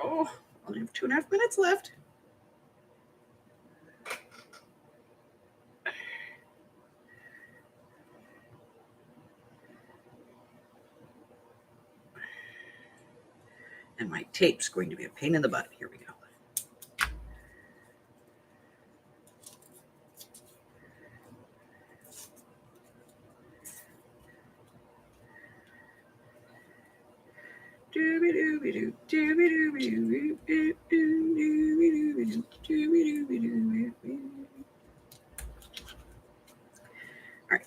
Oh, I only have 2.5 minutes left. And my tape's going to be a pain in the butt. Here we go. right.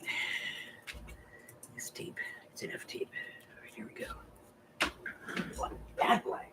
This tape. It's enough tape. All right, here we go. Bad black.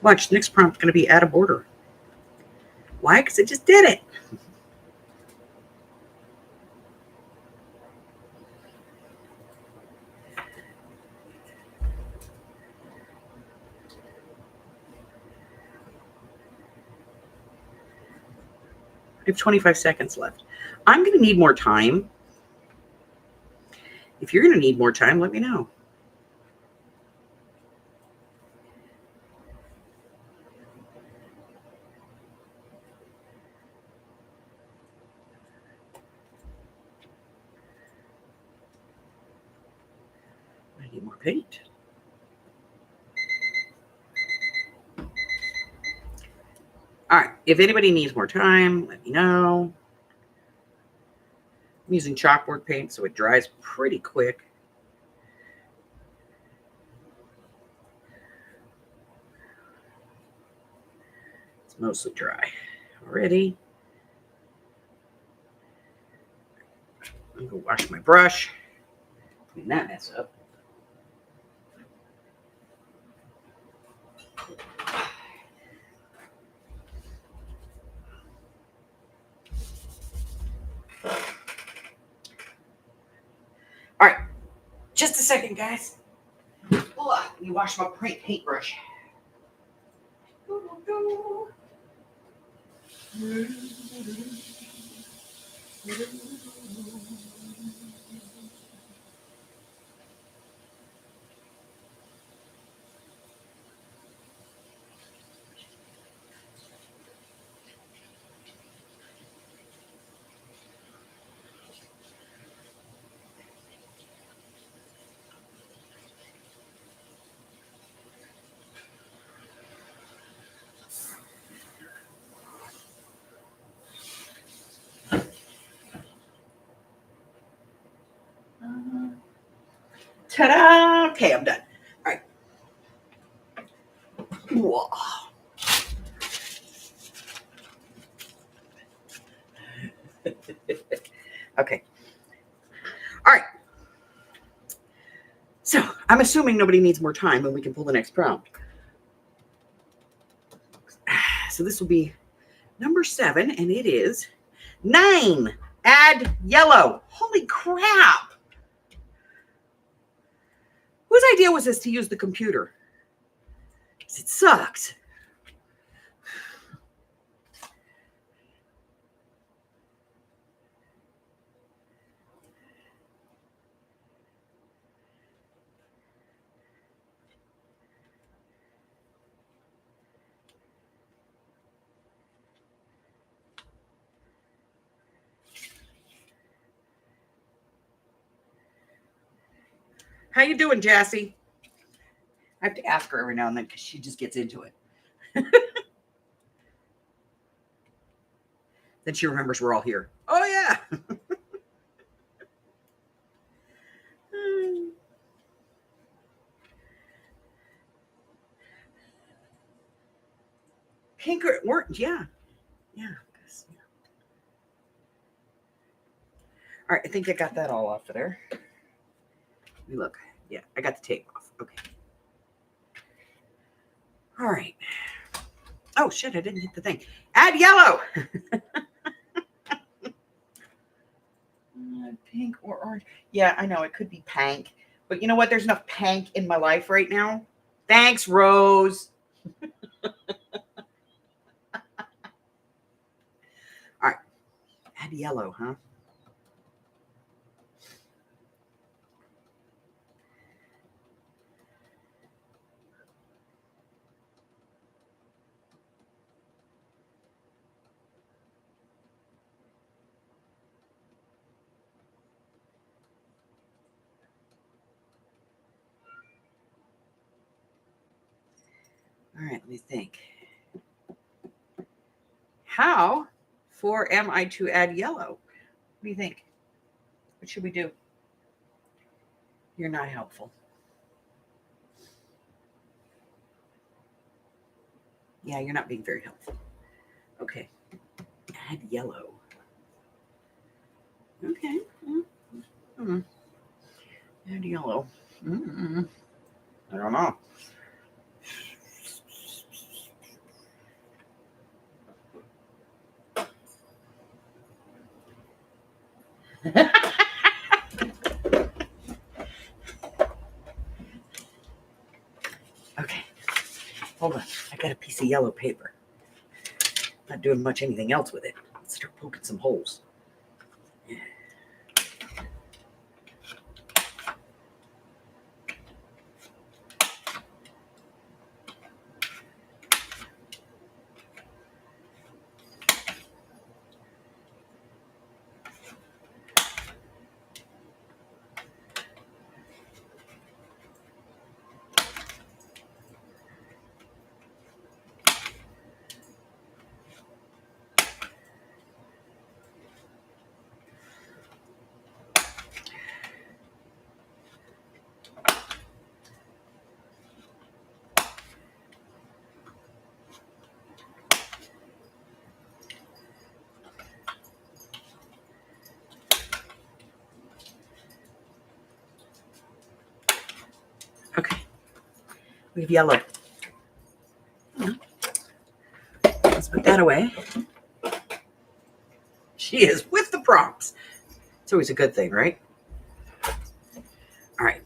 Watch, next prompt's going to be add a border. Why? Because I just did it. I have 25 seconds left. I'm going to need more time. If you're going to need more time, let me know. I need more paint. All right. If anybody needs more time, let me know. I'm using chalkboard paint, so it dries pretty quick. It's mostly dry already. I'm going to wash my brush. Clean that mess up. All right, just a second, guys. Hold on, let me wash my paintbrush. Ta-da! Okay, I'm done. All right. Whoa. Okay. All right. So I'm assuming nobody needs more time and we can pull the next prompt. So this will be number 7, and it is 9. Add yellow. Holy crap. Whose idea was this to use the computer? It sucks. How you doing, Jassy? I have to ask her every now and then because she just gets into it. Then she remembers we're all here. Oh, yeah. Pink or orange, yeah. Yeah. All right, I think I got that all off of there. Let me look. Yeah, I got the tape off. Okay. All right. Oh, shit, I didn't hit the thing. Add yellow. Pink or orange. Yeah, I know. It could be pank. But you know what? There's enough pank in my life right now. Thanks, Rose. All right. Add yellow, huh? All right, let me think. How for am I to add yellow? What do you think? What should we do? You're not helpful. Yeah, you're not being very helpful. Okay. Add yellow. Okay. Mm-hmm. Add yellow. Mm-hmm. I don't know. Okay. Hold on. I got a piece of yellow paper. Not doing much anything else with it. Let's start poking some holes. Okay. We have yellow. Let's put that away. She is with the prompts. It's always a good thing, right? All right.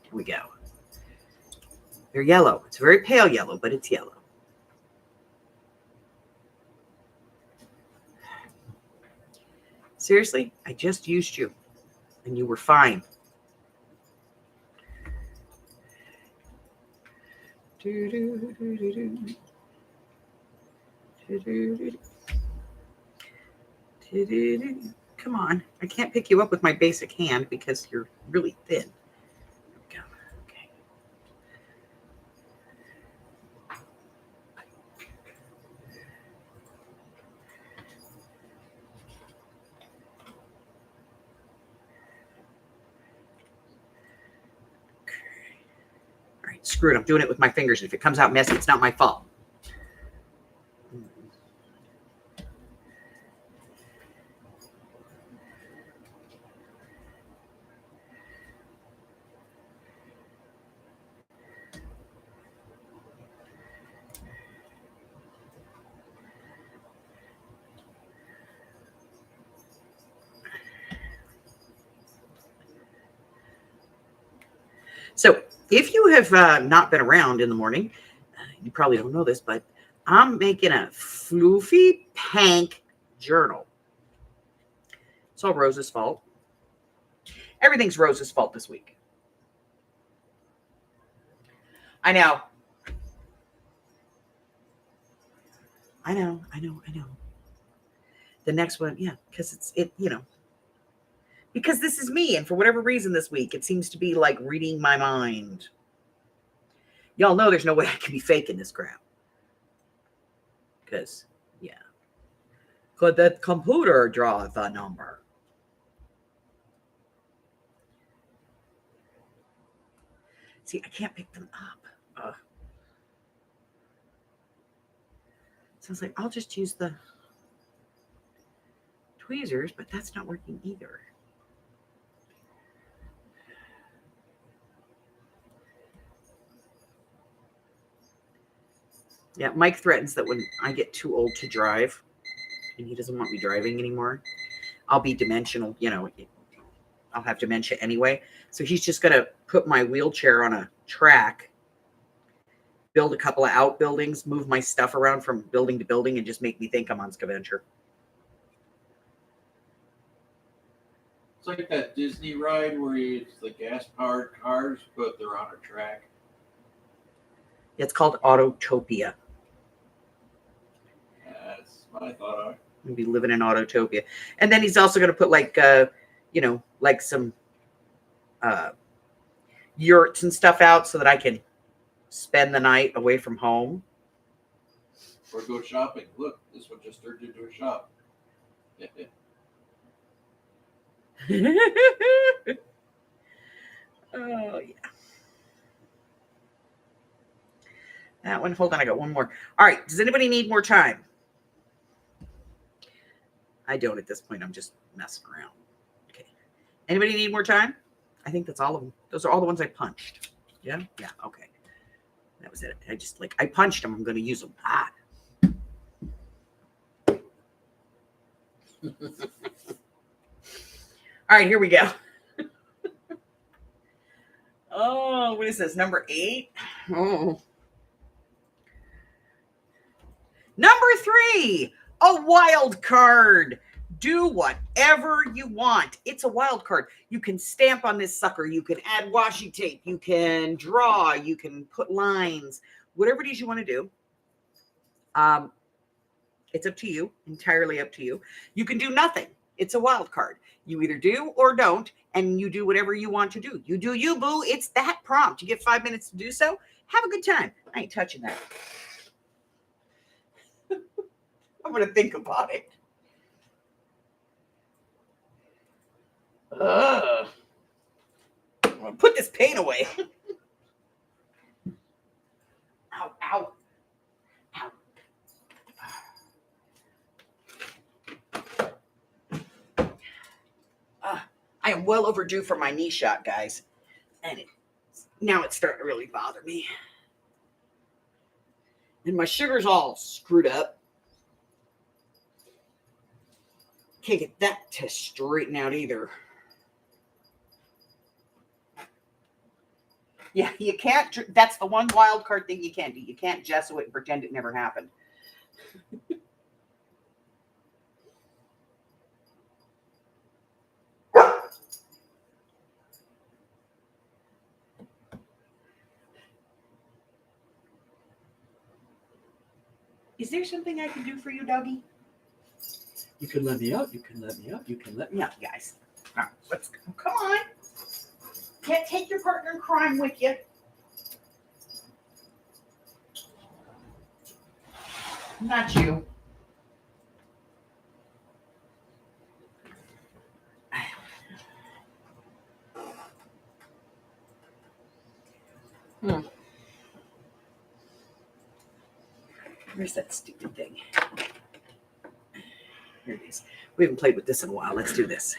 Here we go. They're yellow. It's very pale yellow, but it's yellow. Seriously? I just used you, and you were fine. Come on. I can't pick you up with my basic hand because you're really thin. There we go. Okay. All right, screw it. I'm doing it with my fingers. If it comes out messy, it's not my fault. So if you have not been around in the morning, you probably don't know this, but I'm making a floofy pank journal. It's all Rose's fault. Everything's Rose's fault this week. I know. I know. The next one, yeah, because because this is me. And for whatever reason this week, it seems to be like reading my mind. Y'all know there's no way I can be faking this crap. Because, yeah. Could that computer draw the number? See, I can't pick them up. So I was like, I'll just use the tweezers, but that's not working either. Yeah, Mike threatens that when I get too old to drive, and he doesn't want me driving anymore, I'll be dimensional, I'll have dementia anyway. So he's just going to put my wheelchair on a track, build a couple of outbuildings, move my stuff around from building to building, and just make me think I'm on Scavenger. It's like that Disney ride where it's the gas-powered cars, but they're on a track. It's called Autotopia. That's what I thought of. I'll be living in Autotopia. And then he's also going to put like some yurts and stuff out so that I can spend the night away from home. Or go shopping. Look, this one just turned into a shop. Oh, yeah. That one. Hold on. I got one more. All right. Does anybody need more time? I don't at this point. I'm just messing around. Okay. Anybody need more time? I think that's all of them. Those are all the ones I punched. Yeah? Yeah. Okay. That was it. I punched them. I'm going to use them. Ah. All right. Here we go. Oh, what is this? Number 8? Oh. Number 3, a wild card. Do whatever you want. It's a wild card. You can stamp on this sucker. You can add washi tape. You can draw. You can put lines. Whatever it is you want to do. It's up to you. Entirely up to you. You can do nothing. It's a wild card. You either do or don't, and you do whatever you want to do. You do you, boo. It's that prompt. You get 5 minutes to do so. Have a good time. I ain't touching that. I'm going to think about it. I'm going to put this paint away. Ow, ow, ow. I am well overdue for my knee shot, guys. And now it's starting to really bother me. And my sugar's all screwed up. Can't get that to straighten out either. Yeah, you can't. That's the one wild card thing you can't do. You can't gesso it and pretend it never happened. Is there something I can do for you, doggy? You can let me out. You can let me out. You can let me out, guys. All right, let's go. Come on. Can't take your partner in crime with you. Not you. Where's that stupid thing? Here it is. We haven't played with this in a while. Let's do this.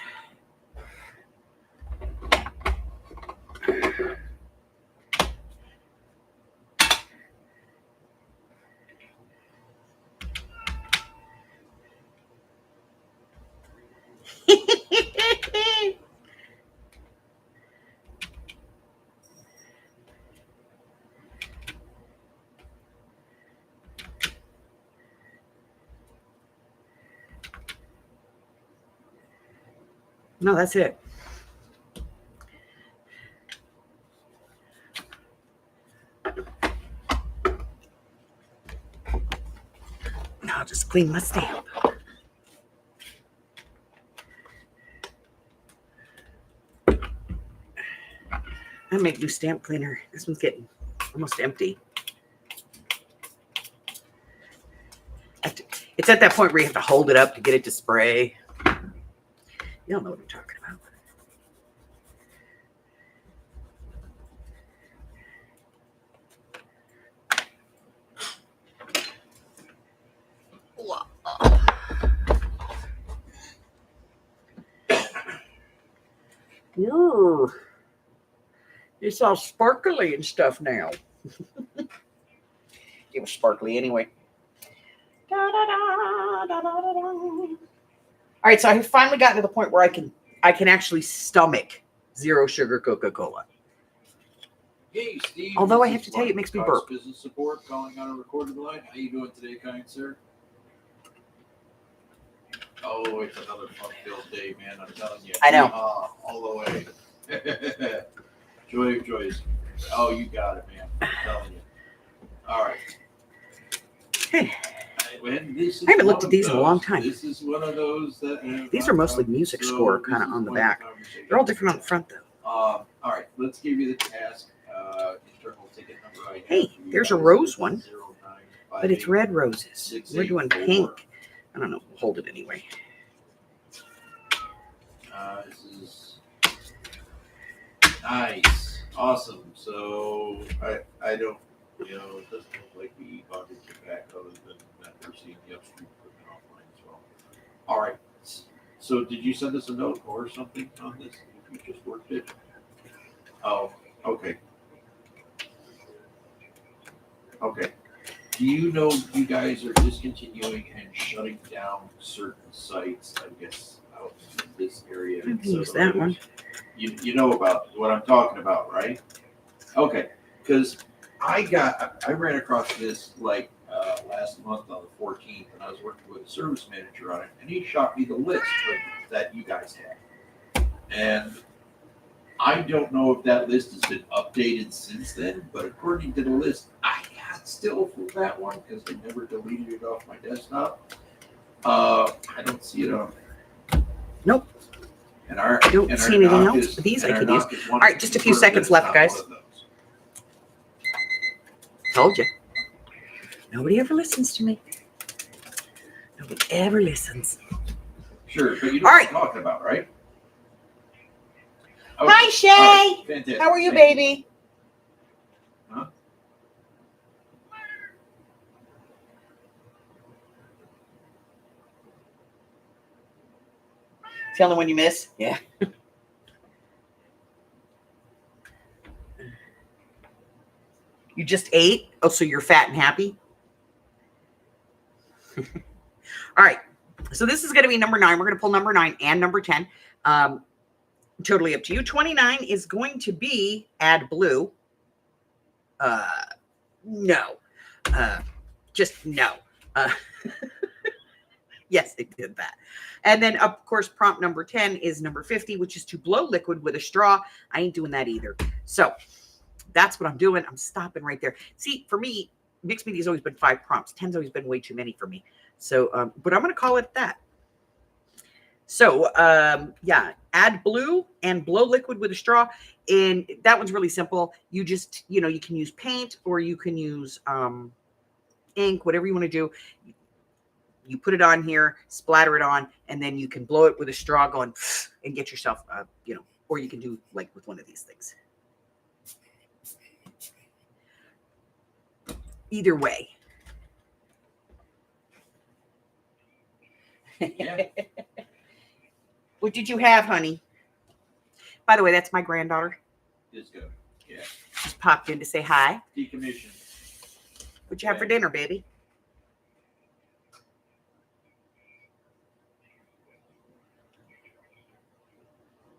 No, that's it. Now I'll just clean my stamp. I make new stamp cleaner. This one's getting almost empty. It's at that point where you have to hold it up to get it to spray. You don't know what I'm talking about. Ooh. It's all sparkly and stuff now. It was sparkly anyway. Da, da, da, da, da, da, da. All right, so I have finally gotten to the point where I can actually stomach zero sugar Coca-Cola. Hey, Steve. Although I this have is to tell you, it Mike, makes me Cox burp. Business support calling on a recorded line. How you doing today, kind sir? Oh, it's another fun-filled day, man. I'm telling you. I know. All the way. Joy of joys. Oh, you got it, man. I'm telling you. All right. Hey. I haven't looked at these in a long time. This is one of those that These are mostly music score kind of on the back. They're all different on the front, though. All right, let's give you the task. Internal ticket number. Hey, there's a rose one, but it's red roses. We're doing pink. I don't know. We'll hold it anyway. This is nice, awesome. So I don't, it doesn't look like we bought it back other than that we're seeing the upstream equipment offline as well. All right. So did you send us a note or something on this? If you just worked it. Oh, okay. Okay. Do you know you guys are discontinuing and shutting down certain sites, I guess, out in this area? Use that one. You know about what I'm talking about, right? Okay. Because I ran across this last month on the 14th, and I was working with a service manager on it, and he shot me the list that you guys had. And I don't know if that list has been updated since then, but according to the list I had still from that one, because I never deleted it off my desktop, I don't see it on there. Nope. And I don't see anything else. These I could use. All right, just a few seconds left, guys. Told you. Nobody ever listens to me. Nobody ever listens. Sure, but you know what I'm talking about, right? Okay. Hi, Shay. Right, how are you, baby? Huh? It's the only one you miss? Yeah. You just ate? Oh, so you're fat and happy? All right. So this is going to be number 9. We're going to pull number 9 and number 10. Totally up to you. 29 is going to be add blue. No. Just no. Yes, it did that. And then, of course, prompt number 10 is number 50, which is to blow liquid with a straw. I ain't doing that either. So that's what I'm doing. I'm stopping right there. See, for me, mixed media has always been 5 prompts. 10's always been way too many for me. So, but I'm going to call it that. So, yeah, add blue and blow liquid with a straw. And that one's really simple. You just, you can use paint or you can use ink, whatever you want to do. You put it on here, splatter it on, and then you can blow it with a straw going and get yourself, or you can do like with one of these things. Either way. Yeah. What did you have, honey? By the way, that's my granddaughter. It's good. Yeah. Just popped in to say hi. Decommission. What'd you have for dinner, baby?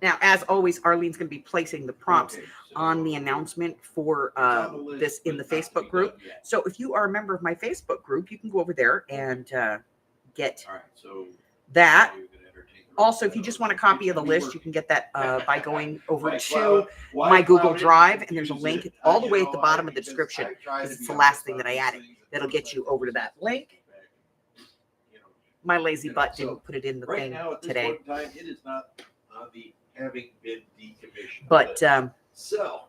Now, as always, Arlene's going to be placing the prompts on the announcement for this in the Facebook group. So if you are a member of my Facebook group, you can go over there and get that. Also, if you just want a copy of the list, you can get that by going over to my Google Drive, and there's a link all the way at the bottom of the description, because it's the last thing that I added. That'll get you over to that link. My lazy butt didn't put it in the thing today. It is not the having been decommissioned. But so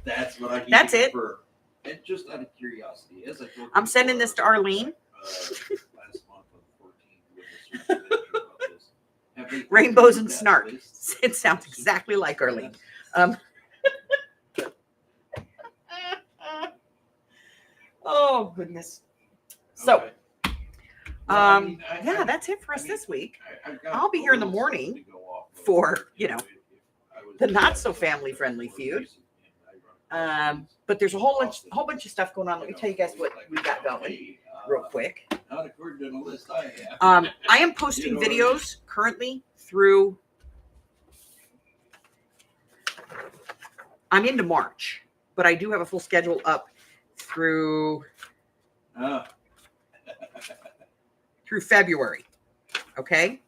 that's what I need. That's to it. Confirm. And just out of curiosity, as I told I'm sending this to Arlene. Last month on the 14th, with the search Rainbows and snark. It sounds exactly like Arlene. Oh goodness. So, yeah, that's it for us this week. I'll be here in the morning for the not so family friendly feud. But there's a whole bunch of stuff going on. Let me tell you guys what we got going real quick. Not according to the list I have. I am posting videos currently through. I'm into March, but I do have a full schedule up through through February. Okay.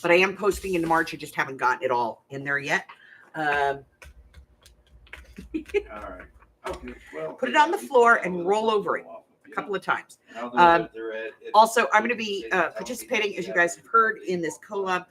But I am posting into March. I just haven't gotten it all in there yet. All right. Okay. Well, Put it on the floor and roll over it a couple of times. Also, I'm going to be participating, as you guys have heard, in this collab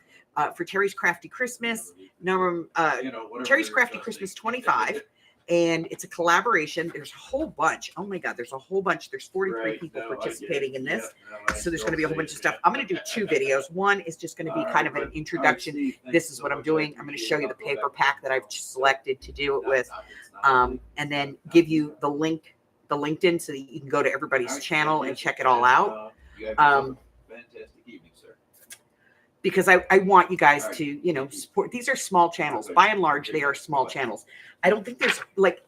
for Terry's Crafty Christmas. Terry's Crafty Christmas 25. And it's a collaboration. There's a whole bunch. Oh my God, there's a whole bunch. There's 43 people participating in this. So there's going to be a whole bunch of stuff. I'm going to do 2 videos. One is just going to be kind of an introduction. This is what I'm doing. I'm going to show you the paper pack that I've selected to do it with. And then give you the link, the LinkedIn, so that you can go to everybody's channel and check it all out. Fantastic evening, sir. Because I want you guys to, support. These are small channels. By and large, they are small channels. I don't think there's like,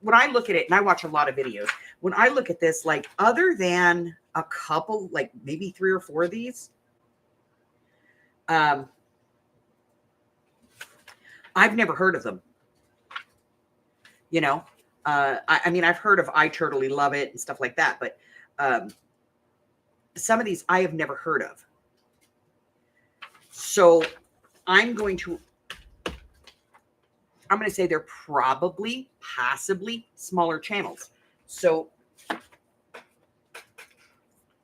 when I look at it, and I watch a lot of videos, when I look at this, like other than a couple, like maybe 3 or 4 of these, I've never heard of them. I mean, I've heard of I Totally Love It and stuff like that, but some of these I have never heard of. So I'm going to say they're probably, possibly smaller channels. So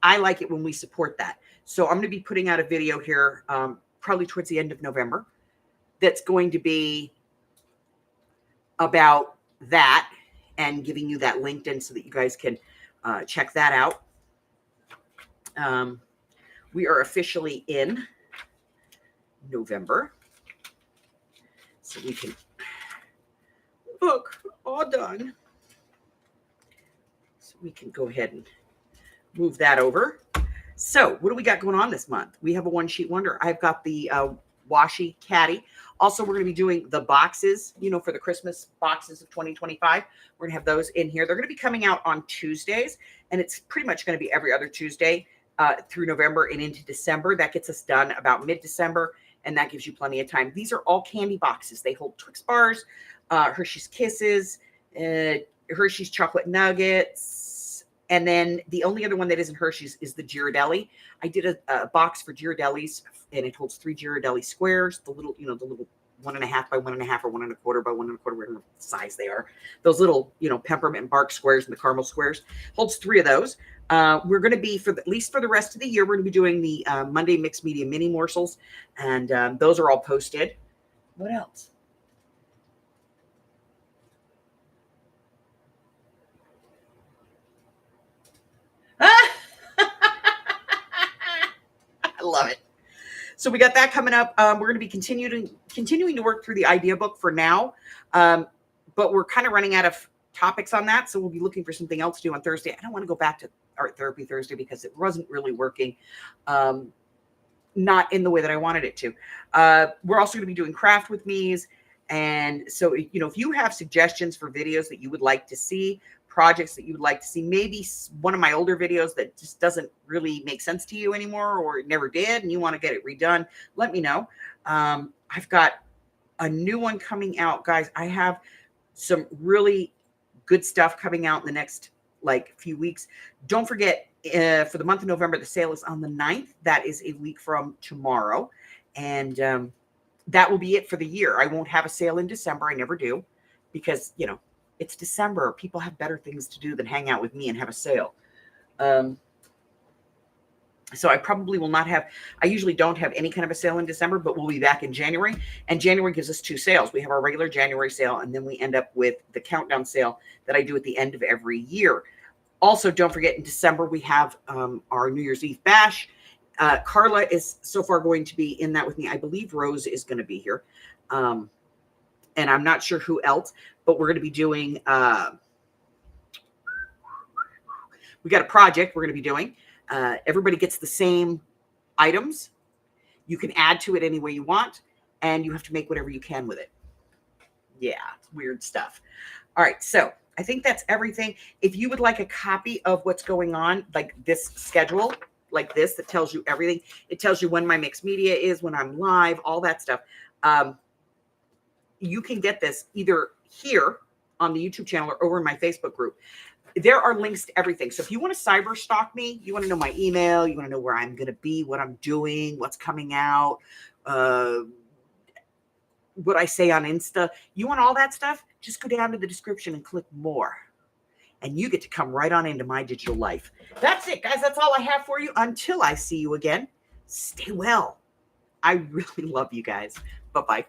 I like it when we support that. So I'm going to be putting out a video here probably towards the end of November that's going to be about that and giving you that LinkedIn so that you guys can check that out. We are officially in November. So we can look, all done. So we can go ahead and move that over. So what do we got going on this month? We have a one sheet wonder. I've got the washi caddy. Also, we're going to be doing the boxes, for the Christmas boxes of 2025. We're going to have those in here. They're going to be coming out on Tuesdays, and it's pretty much going to be every other Tuesday through November and into December. That gets us done about mid-December, and that gives you plenty of time. These are all candy boxes. They hold Twix bars, Hershey's Kisses, Hershey's Chocolate Nuggets, and then the only other one that isn't Hershey's is the Ghirardelli. I did a box for Ghirardellis, and it holds 3 Ghirardelli squares, the little 1.5 by 1.5 or 1.25 by 1.25, whatever size they are. Those little, peppermint bark squares and the caramel squares. Holds 3 of those. We're going to be, at least for the rest of the year, we're going to be doing the Monday Mixed Media Mini Morsels, and those are all posted. What else? I love it. So we got that coming up. We're going to be continuing to work through the idea book for now, but we're kind of running out of topics on that. So we'll be looking for something else to do on Thursday. I don't want to go back to Art Therapy Thursday because it wasn't really working, not in the way that I wanted it to. We're also going to be doing craft with me's. And so, if you have suggestions for videos that you would like to see, projects that you would like to see, maybe one of my older videos that just doesn't really make sense to you anymore or it never did and you want to get it redone, let me know. I've got a new one coming out, guys. I have some really good stuff coming out in the next few weeks. Don't forget, for the month of November, the sale is on the 9th. That is a week from tomorrow. And that will be it for the year. I won't have a sale in December. I never do because, it's December. People have better things to do than hang out with me and have a sale. So I probably will not have, I usually don't have any kind of a sale in December, but we'll be back in January. And January gives us 2 sales. We have our regular January sale, and then we end up with the countdown sale that I do at the end of every year. Also, don't forget, in December, we have our New Year's Eve bash. Carla is so far going to be in that with me. I believe Rose is going to be here. And I'm not sure who else, but we're going to be doing, we got a project we're going to be doing. Everybody gets the same items. You can add to it any way you want. and you have to make whatever you can with it. Yeah, it's weird stuff. All right, so I think that's everything. If you would like a copy of what's going on, like this schedule, like this, that tells you everything. It tells you when my mixed media is, when I'm live, all that stuff. You can get this either here on the YouTube channel or over in my Facebook group. There are links to everything. So if you want to cyber stalk me, you want to know my email, you want to know where I'm going to be, what I'm doing, what's coming out, what I say on Insta, you want all that stuff, just go down to the description and click more. And you get to come right on into my digital life. That's it, guys. That's all I have for you. Until I see you again, stay well. I really love you guys. Bye-bye.